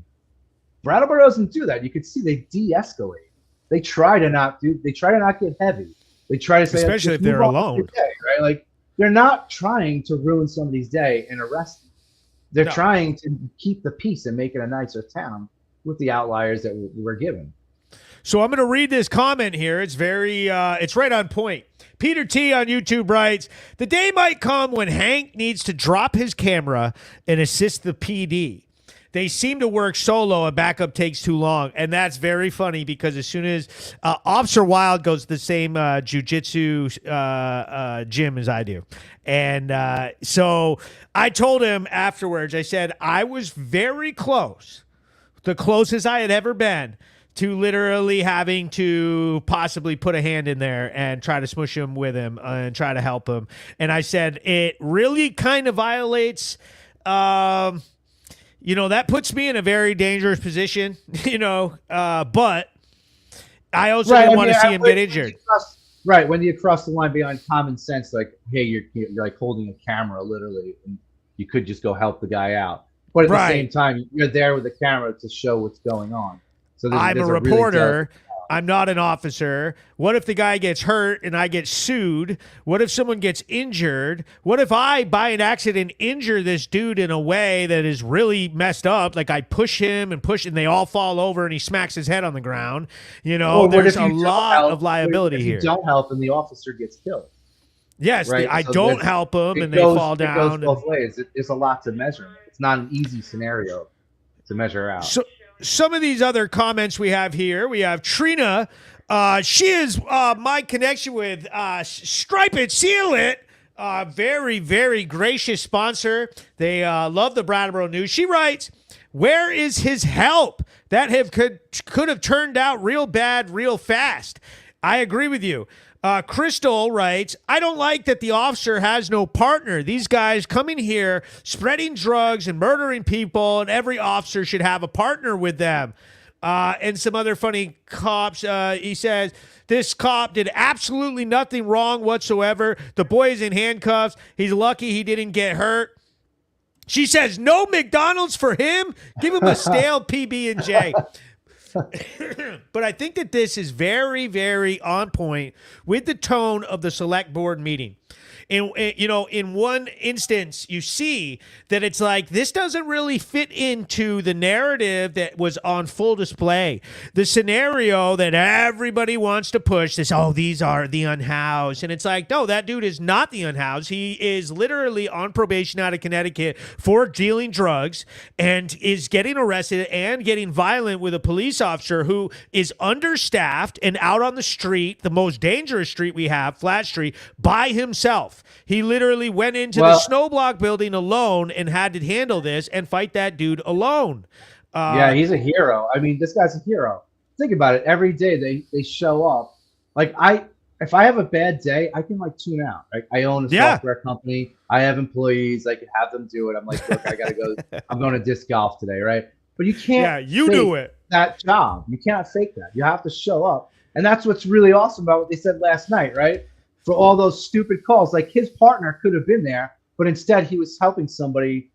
Brattleboro doesn't do that. You could see they de-escalate. They try to not get heavy. They try to say, especially if they're alone, day, right? Like, they're not trying to ruin somebody's day and arrest them. They're trying to keep the peace and make it a nicer town with the outliers that we're given. So I'm going to read this comment here. It's it's right on point. Peter T on YouTube writes, the day might come when Hank needs to drop his camera and assist the PD. They seem to work solo and backup takes too long. And that's very funny because as soon as Officer Wild goes to the same jiu-jitsu gym as I do. And so I told him afterwards, I said, I was very close, the closest I had ever been to literally having to possibly put a hand in there and try to smush him with him and try to help him. And I said, it really kind of violates, that puts me in a very dangerous position, but I also didn't want to see him get injured. When you cross the line beyond common sense, like, hey, you're like holding a camera literally, and you could just go help the guy out. But at the same time, you're there with the camera to show what's going on. So I'm a reporter. I'm not an officer. What if the guy gets hurt and I get sued? What if someone gets injured? What if I, by an accident, injure this dude in a way that is really messed up? Like I push him and they all fall over and he smacks his head on the ground. There's a lot of liability here. You don't help and the officer gets killed. Yes, right? I don't help them and they fall down. It goes both ways. There's a lot to measure. It's not an easy scenario to measure out. So, some of these other comments we have here, we have Trina. She is my connection with Stripe It, Seal It. Very, very gracious sponsor. They love the Brattleboro News. She writes, where is his help? That could have turned out real bad real fast. I agree with you. Crystal writes, I don't like that the officer has no partner. These guys coming here spreading drugs and murdering people, and every officer should have a partner with them. And some other funny cops. He says, this cop did absolutely nothing wrong whatsoever. The boy is in handcuffs. He's lucky he didn't get hurt. She says, no McDonald's for him. Give him a stale PB&J. But I think that this is very, very on point with the tone of the select board meeting. In one instance, you see that it's like this doesn't really fit into the narrative that was on full display. The scenario that everybody wants to push this, oh, these are the unhoused. And it's like, no, that dude is not the unhoused. He is literally on probation out of Connecticut for dealing drugs and is getting arrested and getting violent with a police officer who is understaffed and out on the street, the most dangerous street we have, Flat Street, by himself. He literally went into the snowblock building alone and had to handle this and fight that dude alone. Yeah, he's a hero. I mean, this guy's a hero. Think about it. Every day they show up. Like if I have a bad day, I can like tune out. Right? I own a software company. I have employees. I can have them do it. I'm like, look, I gotta go. I'm going to disc golf today, right? But you can't. Yeah, you do it. That job. You can't fake that. You have to show up, and that's what's really awesome about what they said last night, right? For all those stupid calls, like his partner could have been there, but instead he was helping somebody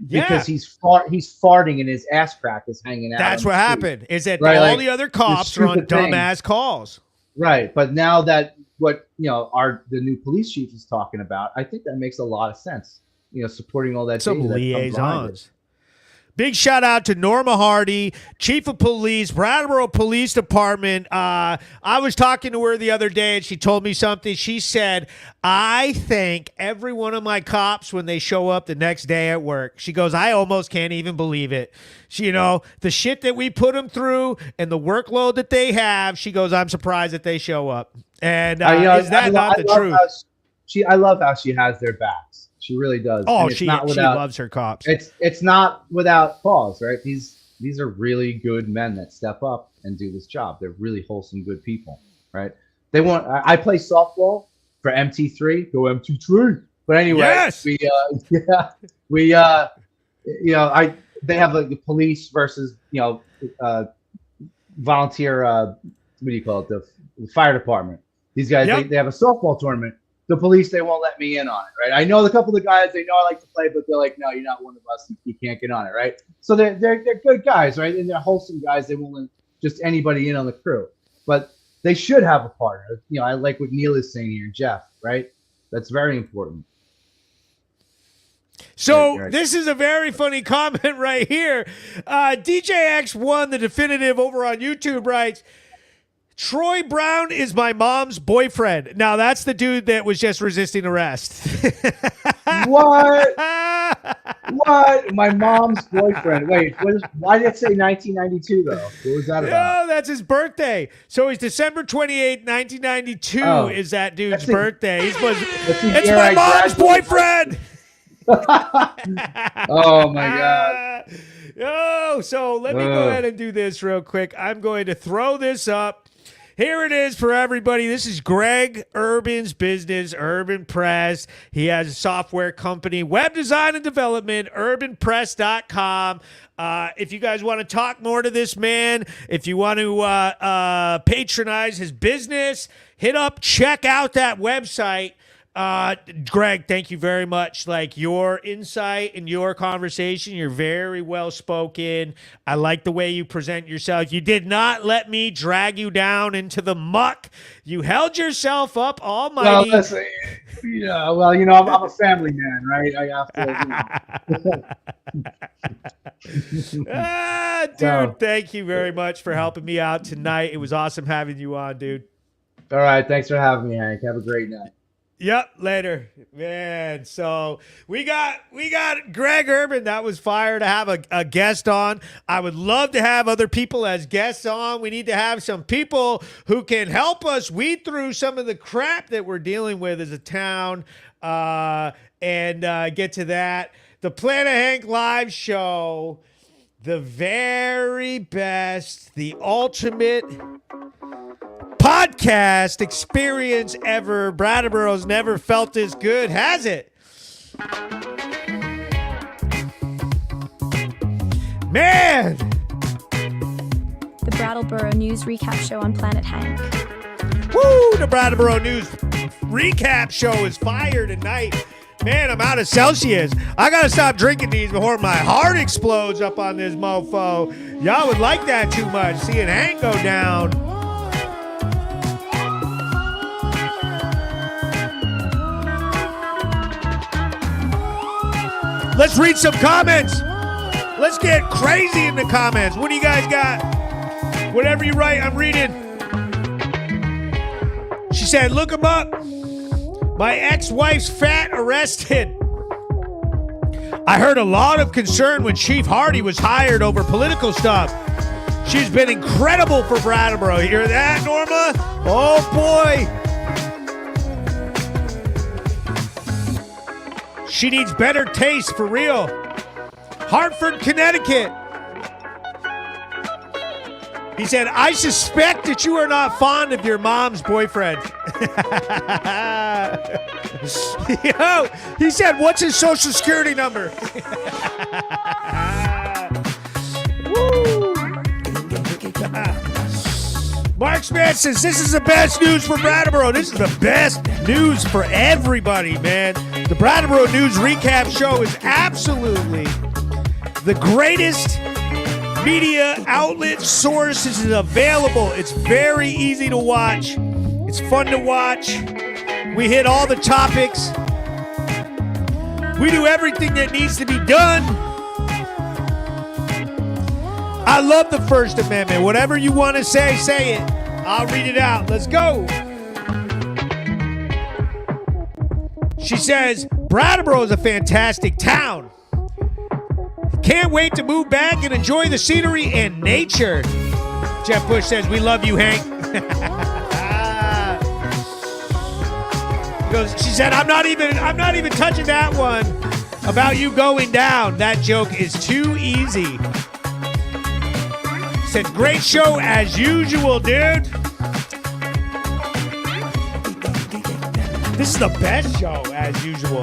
because he's farting and his ass crack is hanging out. That's what happened. Is that all the other cops are on dumbass calls? Right, but now that what the new police chief is talking about, I think that makes a lot of sense. Supporting all that. Some liaisons. Big shout out to Norma Hardy, Chief of Police, Brattleboro Police Department. I was talking to her the other day and she told me something. She said, I thank every one of my cops when they show up the next day at work. She goes, I almost can't even believe it. She, the shit that we put them through and the workload that they have, she goes, I'm surprised that they show up. And is that not the truth? I love how she has their backs. She really does. Oh, she loves her cops. It's not without cause, right? These are really good men that step up and do this job. They're really wholesome, good people, right? I play softball for MT3. Go MT3. But anyway, yes! they have the police versus volunteer. What do you call it? The fire department. These guys they have a softball tournament. The police, they won't let me in on it, right? I know a couple of the guys, they know I like to play, but they're like, no, you're not one of us. You can't get on it, right? So they're good guys, right? And they're wholesome guys. They won't let just anybody in on the crew. But they should have a partner. I like what Neil is saying here, Jeff, right? That's very important. So this is a very funny comment right here. DJX1, the definitive over on YouTube, writes, Troy Brown is my mom's boyfriend. Now, that's the dude that was just resisting arrest. What? What? My mom's boyfriend. Wait, why did it say 1992, though? What was that about? Oh, that's his birthday. So he's December 28, 1992 is that dude's birthday. It's my mom's boyfriend! Oh, my God. Oh, so let me go ahead and do this real quick. I'm going to throw this up. Here it is for everybody. This is Greg Urban's business, Urban Press. He has a software company, web design and development, urbanpress.com. If you guys want to talk more to this man, if you want to patronize his business, check out that website. Greg, thank you very much. Like your insight and your conversation, you're very well spoken. I like the way you present yourself. You did not let me drag you down into the muck. You held yourself up almighty. Well, listen, I'm a family man, right? I have to. Dude, thank you very much for helping me out tonight. It was awesome having you on, dude. All right, thanks for having me, Hank. Have a great night. Yep, later, man. So we got Greg Urban. That was fire to have a guest on. I would love to have other people as guests on. We need to have some people who can help us weed through some of the crap that we're dealing with as a town, and get to that. The Planet Hank live show, the very best, the ultimate podcast broadcast experience ever. Brattleboro's never felt this good, has it? Man! The Brattleboro News Recap Show on Planet Hank. Woo! The Brattleboro News Recap Show is fire tonight. Man, I'm out of Celsius. I gotta stop drinking these before my heart explodes up on this mofo. Y'all would like that too much, seeing Hank go down. Let's read some comments. Let's get crazy in the comments. What do you guys got? Whatever you write, I'm reading. She said, look him up. My ex-wife's fat arrested. I heard a lot of concern when Chief Hardy was hired over political stuff. She's been incredible for Brattleboro. You hear that, Norma? Oh, boy. She needs better taste, for real. Hartford, Connecticut. He said, I suspect that you are not fond of your mom's boyfriend. Yo, he said, what's his social security number? Woo. Mark Smith says, this is the best news for Brattleboro. This is the best news for everybody, man. The Brattleboro News Recap Show is absolutely the greatest media outlet source. Is available. It's very easy to watch. It's fun to watch. We hit all the topics. We do everything that needs to be done. I love the First Amendment. Whatever you want to say it. I'll read it out. Let's go. She says, Brattleboro is a fantastic town. Can't wait to move back and enjoy the scenery and nature. Jeff Bush says, we love you, Hank. She said, I'm not even touching that one about you going down. That joke is too easy. Said, great show as usual, dude. This is the best show as usual.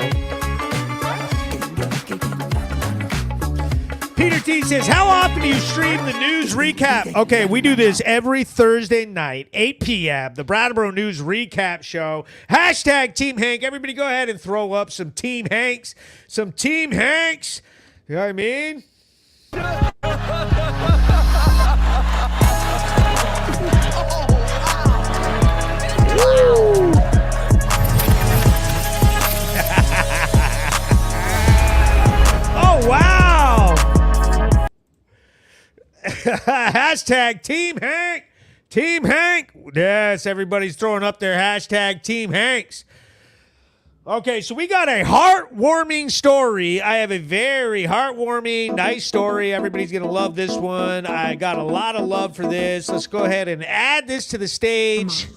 Peter T says, how often do you stream the news recap? Okay, we do this every Thursday night, 8 p.m., the Brattleboro News Recap Show. Hashtag Team Hank. Everybody go ahead and throw up some Team Hanks. Some Team Hanks. You know what I mean? Woo! Oh, wow. Hashtag Team Hank. Team Hank. Yes, everybody's throwing up their hashtag Team Hanks. Okay, so we got a heartwarming story. I have a very heartwarming, nice story. Everybody's going to love this one. I got a lot of love for this. Let's go ahead and add this to the stage.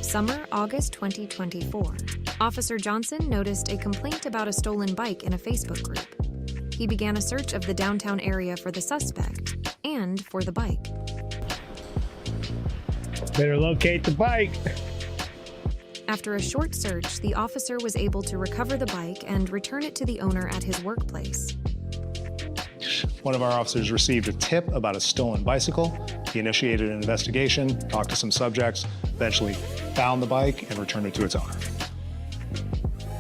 Summer, August 2024. Officer Johnson noticed a complaint about a stolen bike in a Facebook group. He began a search of the downtown area for the suspect and for the bike. Better locate the bike. After a short search, the officer was able to recover the bike and return it to the owner at his workplace. One of our officers received a tip about a stolen bicycle. He initiated an investigation, talked to some subjects, eventually found the bike and returned it to its owner.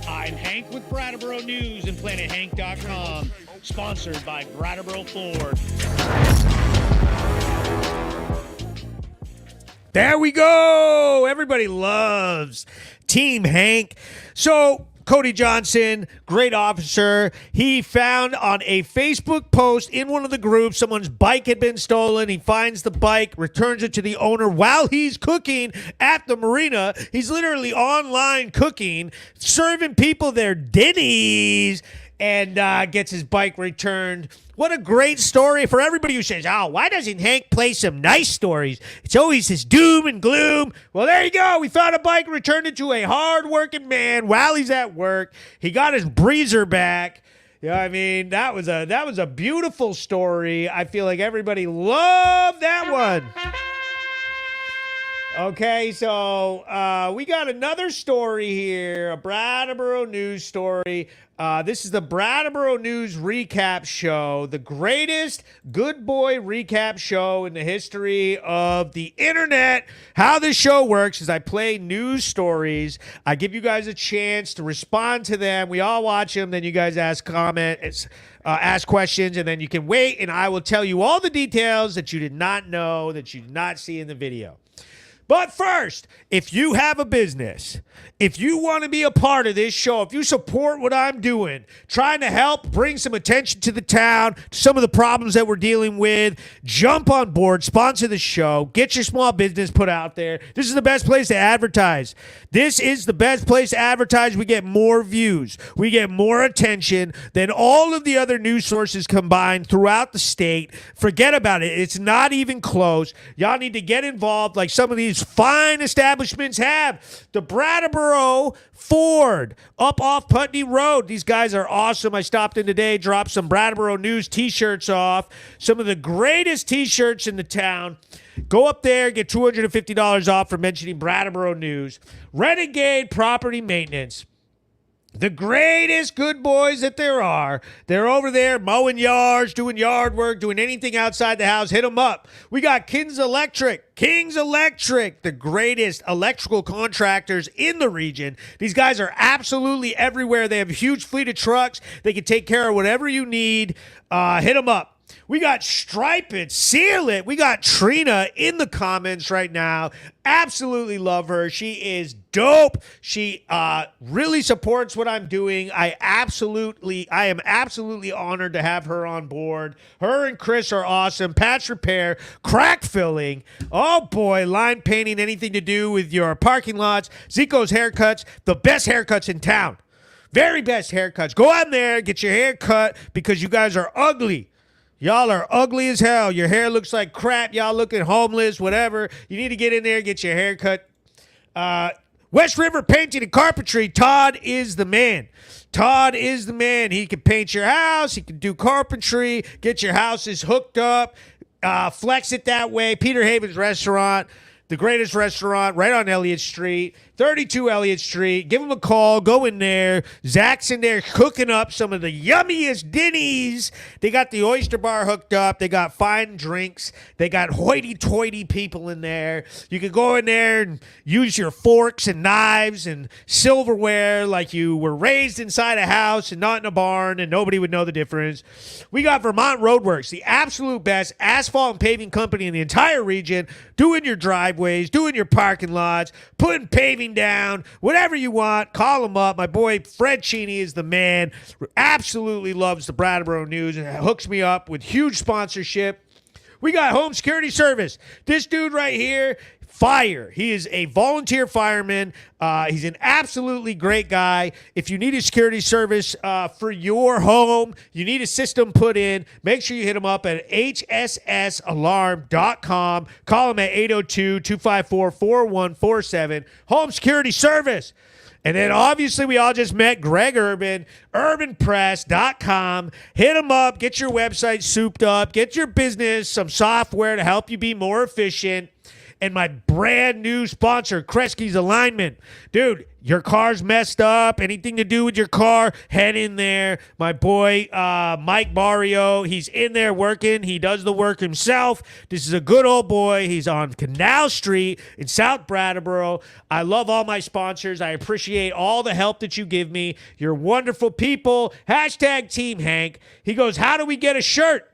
I'm Hank with Brattleboro News and PlanetHank.com, sponsored by Brattleboro Ford. There we go. Everybody loves Team Hank. So Cody Johnson, great officer. He found on a Facebook post in one of the groups someone's bike had been stolen. He finds the bike, returns it to the owner while he's cooking at the marina. He's literally online cooking, serving people their ditties, and gets his bike returned. What a great story for everybody who says, oh, why doesn't Hank play some nice stories? It's always this doom and gloom. Well, there you go. We found a bike, returned it to a hard-working man while he's at work. He got his breezer back. You know what I mean? That was a beautiful story. I feel like everybody loved that one. Okay, so we got another story here, a Brattleboro News story. This is the Brattleboro News Recap Show, the greatest good boy recap show in the history of the internet. How this show works is I play news stories. I give you guys a chance to respond to them. We all watch them. Then you guys ask comments, ask questions, and then you can wait, and I will tell you all the details that you did not know, that you did not see in the video. But first, if you have a business, if you want to be a part of this show, if you support what I'm doing, trying to help bring some attention to the town, to some of the problems that we're dealing with, jump on board, sponsor the show, get your small business put out there. This is the best place to advertise. This is the best place to advertise. We get more views. We get more attention than all of the other news sources combined throughout the state. Forget about it. It's not even close. Y'all need to get involved like some of these fine establishments have. The Brattleboro Ford up off Putney Road. These guys are awesome. I stopped in today, dropped some Brattleboro News t-shirts off. Some of the greatest t-shirts in the town. Go up there, get $250 off for mentioning Brattleboro News. Renegade Property Maintenance. The greatest good boys that there are. They're over there mowing yards, doing yard work, doing anything outside the house. Hit them up. We got Kings Electric, the greatest electrical contractors in the region. These guys are absolutely everywhere. They have a huge fleet of trucks. They can take care of whatever you need. Hit them up. We got Stripe It, Seal It. We got Trina in the comments right now. Absolutely love her. She is dope. She really supports what I'm doing. I am absolutely honored to have her on board. Her and Chris are awesome. Patch repair, crack filling. Oh boy, line painting, anything to do with your parking lots. Zico's haircuts, the best haircuts in town. Very best haircuts. Go on there, get your hair cut because you guys are ugly. Y'all are ugly as hell. Your hair looks like crap. Y'all looking homeless, whatever. You need to get in there and get your hair cut. West River Painting and Carpentry. Todd is the man. Todd is the man. He can paint your house. He can do carpentry. Get your houses hooked up. Flex it that way. Peter Haven's Restaurant. The greatest restaurant right on Elliott Street, 32 Elliott Street. Give them a call. Go in there. Zach's in there cooking up some of the yummiest dinnies. They got the oyster bar hooked up. They got fine drinks. They got hoity-toity people in there. You can go in there and use your forks and knives and silverware like you were raised inside a house and not in a barn, and nobody would know the difference. We got Vermont Roadworks, the absolute best asphalt and paving company in the entire region, doing your driveways, doing your parking lots, putting paving down, whatever you want. Call them up. My boy Fred Cheney is the man. Absolutely loves the Brattleboro News and hooks me up with huge sponsorship. We got Home Security Service. This dude right here, fire. He is a volunteer fireman. He's an absolutely great guy. If you need a security service for your home, you need a system put in, make sure you hit him up at hssalarm.com. Call him at 802-254-4147. Home Security Service. And then obviously we all just met Greg Urban, urbanpress.com. Hit him up, get your website souped up, get your business some software to help you be more efficient. And my brand new sponsor, Kresge's Alignment. Dude, your car's messed up. Anything to do with your car, head in there. My boy, Mike Barrio, he's in there working. He does the work himself. This is a good old boy. He's on Canal Street in South Brattleboro. I love all my sponsors. I appreciate all the help that you give me. You're wonderful people. Hashtag Team Hank. He goes, how do we get a shirt?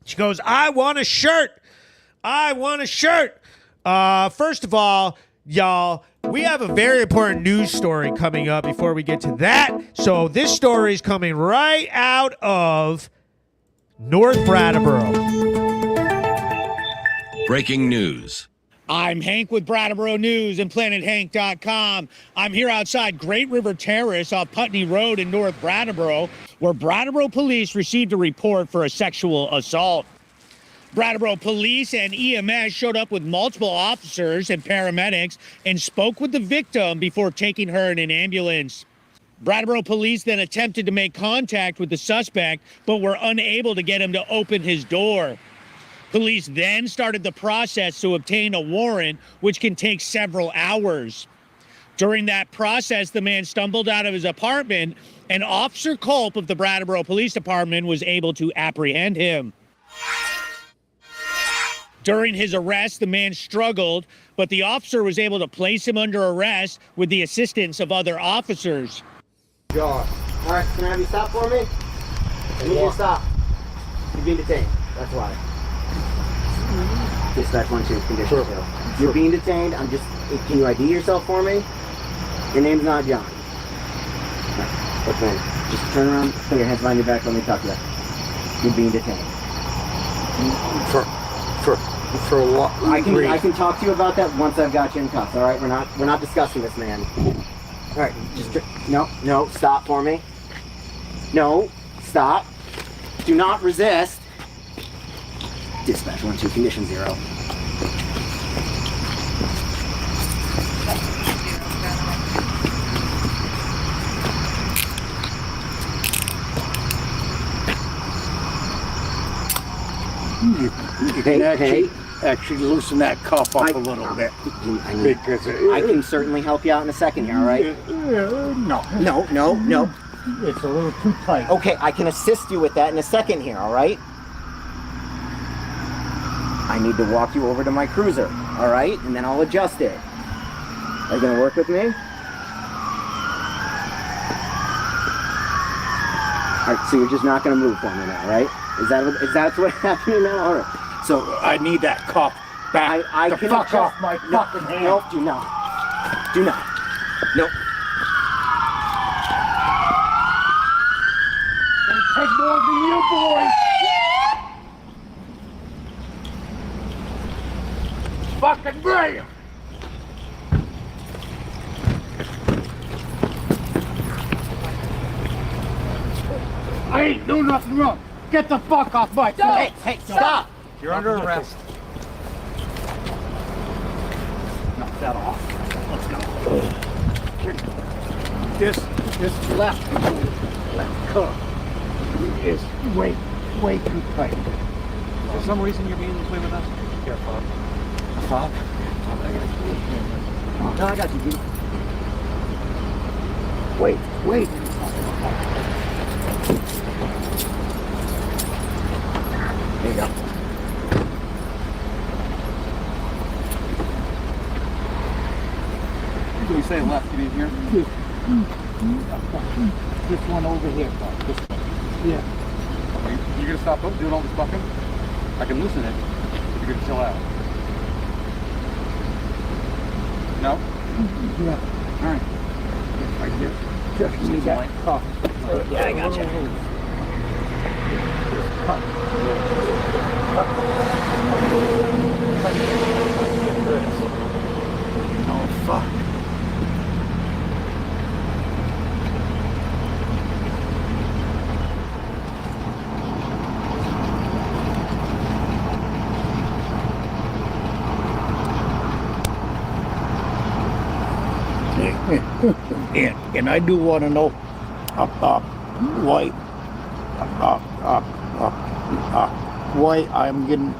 She goes, I want a shirt. I want a shirt. First of all, y'all, we have a very important news story coming up before we get to that. So this story is coming right out of North Brattleboro. Breaking news. I'm Hank with Brattleboro News and PlanetHank.com. I'm here outside Great River Terrace off Putney Road in North Brattleboro, where Brattleboro police received a report for a sexual assault. Brattleboro police and EMS showed up with multiple officers and paramedics and spoke with the victim before taking her in an ambulance. Brattleboro police then attempted to make contact with the suspect, but were unable to get him to open his door. Police then started the process to obtain a warrant, which can take several hours. During that process, the man stumbled out of his apartment, and Officer Culp of the Brattleboro Police Department was able to apprehend him. During his arrest, the man struggled, but the officer was able to place him under arrest with the assistance of other officers. All right, can I have you stop for me? I need you to stop. You're being detained. That's why. Dispatch 1-2, condition 0. You're being detained. Can you ID yourself for me? Your name's not John. Look, man, just turn around, put your hands behind your back, let me talk to you. You're being detained. For what? I can talk to you about that once I've got you in cuffs. All right, we're not discussing this, man. All right, just no, stop for me. No, stop. Do not resist. Dispatch 1-2, condition 0. You can actually loosen that cuff up a little bit. Because I can certainly help you out in a second here, all right? No. It's a little too tight. Okay, I can assist you with that in a second here, all right? I need to walk you over to my cruiser, all right? And then I'll adjust it. Are you gonna work with me? All right, so you're just not gonna move for me now, right? Is that what's happening now? All right. So I need that cuff back. I the can fuck adjust, off my fucking hand. Nope, do not. Nope. Gonna take more than you, boys. Fucking brilliant. I ain't doing nothing wrong. Get the fuck off my face. Hey, stop. You're under arrest. Knock that off. Let's go. This left cuff is way too tight. For some reason you're being this way with us? Here, Bob. Fuck. No, I got you, dude. Wait. There you go. When you say left, you mean here? This one over here, Bob. This one. Yeah. You gonna stop doing all this bucking? I can loosen it if you're gonna chill out. No? Yeah. All right. Right here. Just need that cuff. Yeah, I got you. Oh, fuck. And I do want to know why I'm getting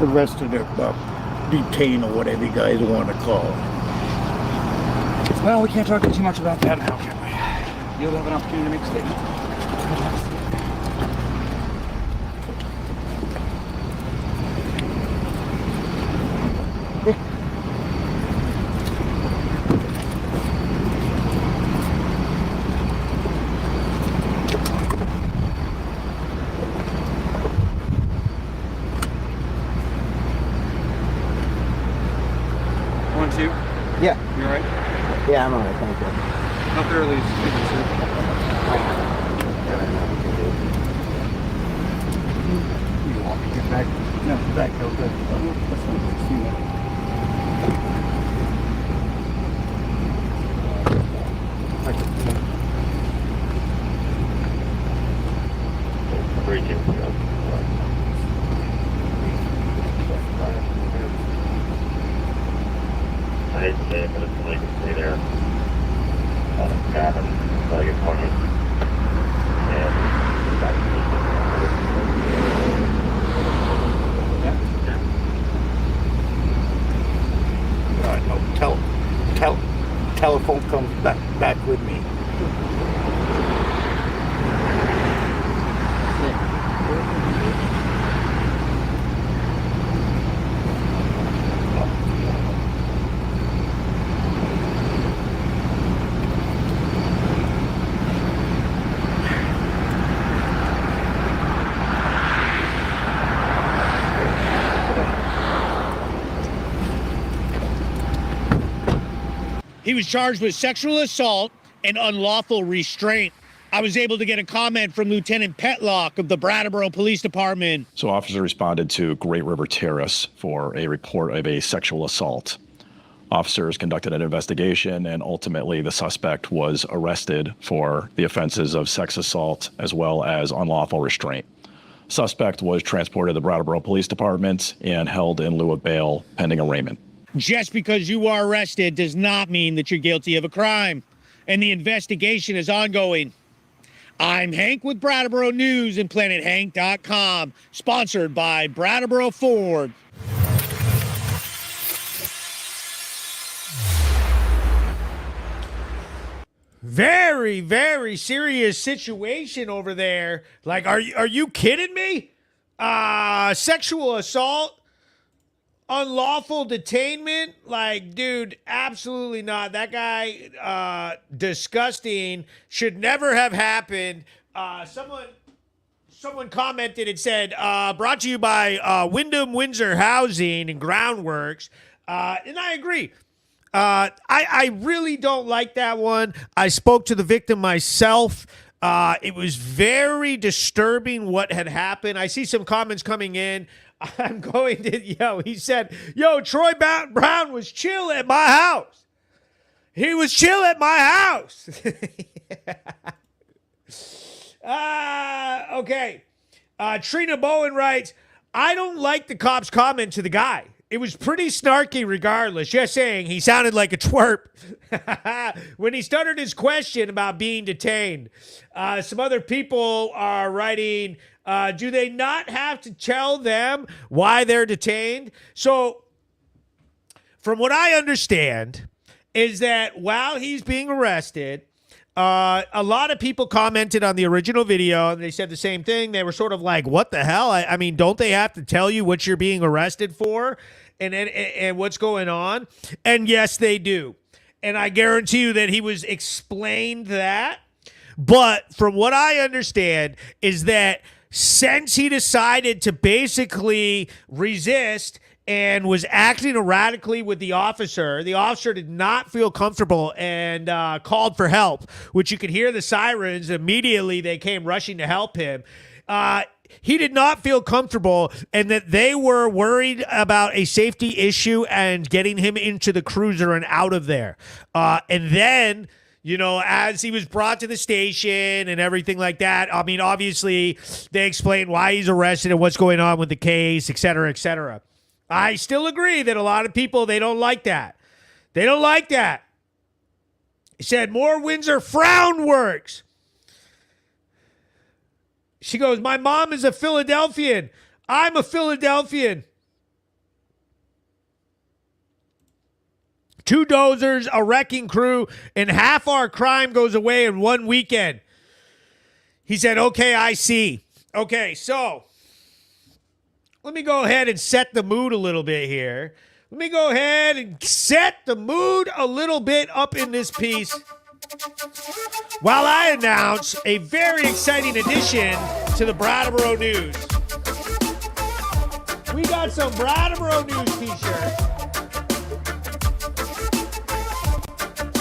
arrested or detained or whatever you guys want to call it. Well, we can't talk too much about that now, can we? You'll have an opportunity to make a statement. Yeah. You alright? Yeah, I'm alright, thank you. How thoroughly is speaking, sir? You want me to get back? No, back over. I hate to say it, but it's illegal to stay there. Cabin, so you're talking. And back to He was charged with sexual assault and unlawful restraint. I was able to get a comment from Lieutenant Petlock of the Brattleboro Police Department. So officer responded to Great River Terrace for a report of a sexual assault. Officers conducted an investigation, and ultimately the suspect was arrested for the offenses of sex assault as well as unlawful restraint. Suspect was transported to the Brattleboro Police Department and held in lieu of bail pending arraignment. Just because you are arrested does not mean that you're guilty of a crime, and the investigation is ongoing. I'm Hank with Brattleboro News and PlanetHank.com, sponsored by Brattleboro Ford. Very, very serious situation over there. Like, are you kidding me? Sexual assault, unlawful detainment. Like, dude, absolutely not. That guy, disgusting. Should never have happened. Someone commented and said, brought to you by Wyndham Windsor Housing and Groundworks. And I agree. I really don't like that one. I spoke to the victim myself. It was very disturbing what had happened. I see some comments coming in. I'm going to, he said, Troy Brown was chill at my house. He was chill at my house. Okay. Trina Bowen writes, I don't like the cop's comment to the guy. It was pretty snarky regardless. Just saying, he sounded like a twerp when he stuttered his question about being detained. Some other people are writing, do they not have to tell them why they're detained? So, from what I understand, is that while he's being arrested, a lot of people commented on the original video, and they said the same thing. They were sort of like, what the hell? I mean, don't they have to tell you what you're being arrested for and what's going on? And yes, they do. And I guarantee you that he was explained that. But from what I understand is that since he decided to basically resist and was acting erratically with the officer did not feel comfortable and called for help, which you could hear the sirens. Immediately, they came rushing to help him. He did not feel comfortable, and that they were worried about a safety issue and getting him into the cruiser and out of there. And then, as he was brought to the station and everything like that, I mean, obviously, they explained why he's arrested and what's going on with the case, et cetera, et cetera. I still agree that a lot of people, they don't like that. They don't like that. He said, more Windsor frown works. She goes, my mom is a Philadelphian. I'm a Philadelphian. 2 dozers, a wrecking crew, and half our crime goes away in one weekend. He said, okay, I see. Okay, so let me go ahead and set the mood a little bit here. Let me go ahead and set the mood a little bit up in this piece while I announce a very exciting addition to the Brattleboro News. We got some Brattleboro News t-shirts.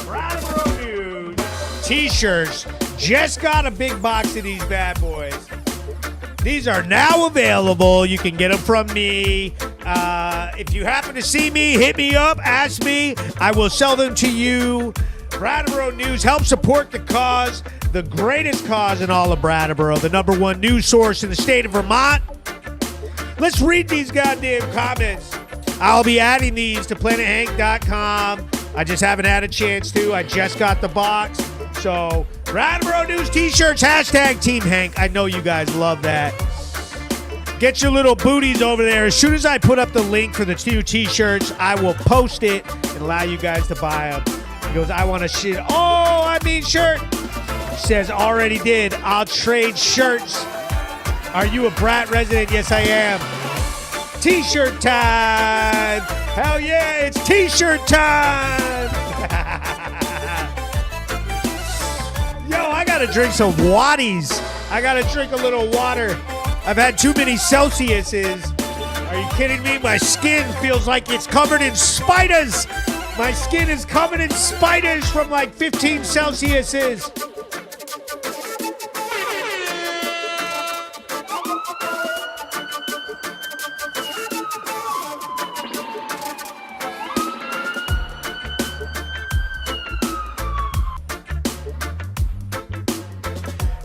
Brattleboro News t-shirts. Just got a big box of these bad boys. These are now available. You can get them from me. If you happen to see me, hit me up, ask me. I will sell them to you. Brattleboro News helps support the cause, the greatest cause in all of Brattleboro, the #1 news source in the state of Vermont. Let's read these goddamn comments. I'll be adding these to PlanetHank.com. I just haven't had a chance to. I just got the box. So, Brattleboro News t-shirts, #Team Hank. I know you guys love that. Get your little booties over there. As soon as I put up the link for the 2 t-shirts, I will post it and allow you guys to buy them. He goes, I want a shit. Oh, I mean shirt. He says, already did. I'll trade shirts. Are you a Brat resident? Yes, I am. T-shirt time. Hell yeah, it's t-shirt time. Yo, I got to drink some Waddies. I got to drink a little water. I've had too many Celsiuses. Are you kidding me? My skin feels like it's covered in spiders. My skin is covered in spiders from like 15 Celsiuses.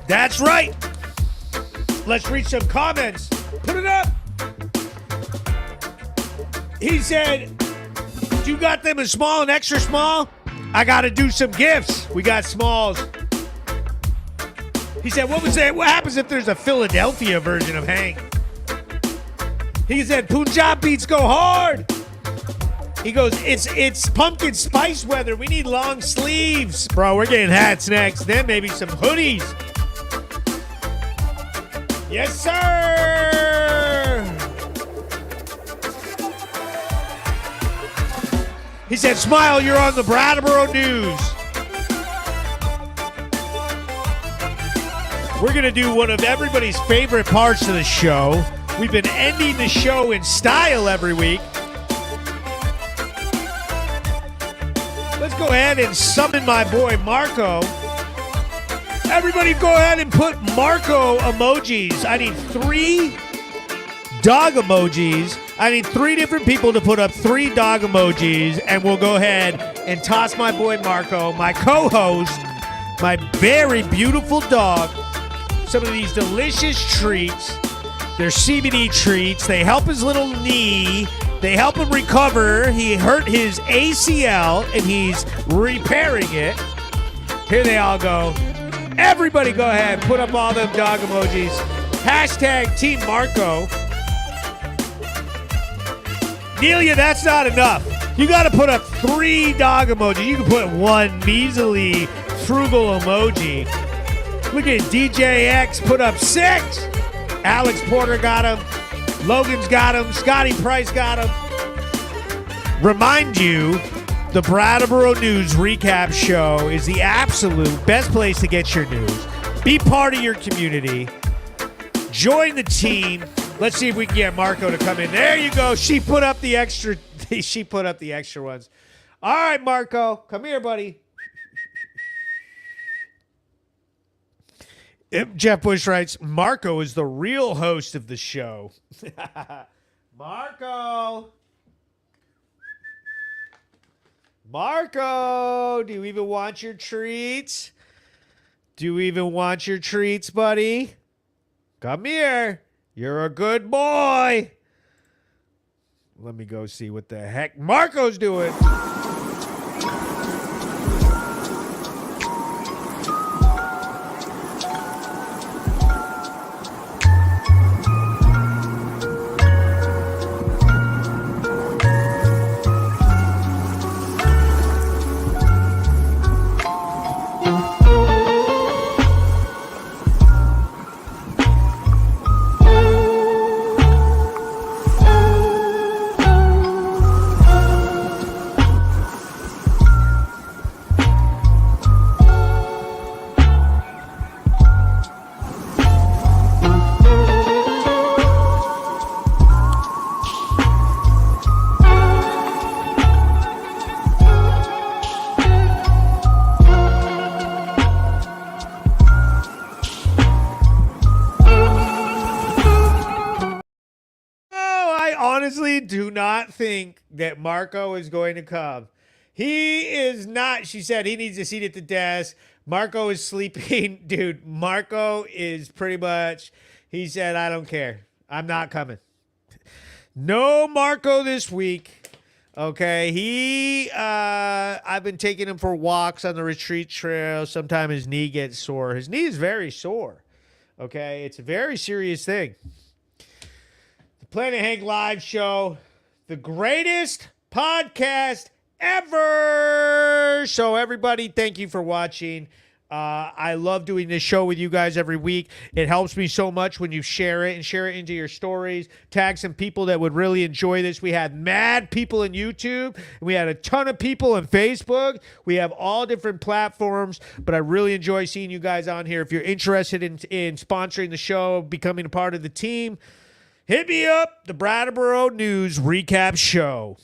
That's right. Let's read some comments. Put it up. He said, you got them in small and extra small? I got to do some gifts. We got smalls. He said, what was that? What happens if there's a Philadelphia version of Hank? He said, Punjab beats go hard. He goes, it's pumpkin spice weather. We need long sleeves. Bro, we're getting hats next. Then maybe some hoodies. Yes, sir. He said, smile, you're on the Brattleboro News. We're going to do one of everybody's favorite parts of the show. We've been ending the show in style every week. Let's go ahead and summon my boy Marco. Everybody go ahead and put Marco emojis. I need 3 dog emojis. I need 3 different people to put up 3 dog emojis, and we'll go ahead and toss my boy Marco, my co-host, my very beautiful dog, some of these delicious treats. They're CBD treats. They help his little knee. They help him recover. He hurt his ACL, and he's repairing it. Here they all go. Everybody go ahead, put up all them dog emojis. Hashtag Team Marco. Delia, that's not enough. You got to put up 3 dog emojis. You can put 1 measly frugal emoji. Look at DJ X put up 6. Alex Porter got him. Logan's got him. Scotty Price got him. Remind you, the Brattleboro News Recap Show is the absolute best place to get your news. Be part of your community. Join the team. Let's see if we can get Marco to come in. There you go. She put up the extra. She put up the extra ones. All right, Marco, come here, buddy. Jeff Bush writes, Marco is the real host of the show. Marco. Marco, do you even want your treats? Do you even want your treats, buddy? Come here. You're a good boy. Let me go see what the heck Marco's doing. Do not think that Marco is going to come. He is not. She said he needs a seat at the desk. Marco is sleeping. Dude, Marco is pretty much, he said, I don't care. I'm not coming. No Marco this week. Okay. I've been taking him for walks on the retreat trail. Sometimes his knee gets sore. His knee is very sore. Okay. It's a very serious thing. Planet Hank Live Show, the greatest podcast ever. So everybody, thank you for watching. I love doing this show with you guys every week. It helps me so much when you share it and share it into your stories. Tag some people that would really enjoy this. We had mad people in YouTube. And we had a ton of people on Facebook. We have all different platforms, but I really enjoy seeing you guys on here. If you're interested in sponsoring the show, becoming a part of the team, hit me up, the Brattleboro News Recap Show.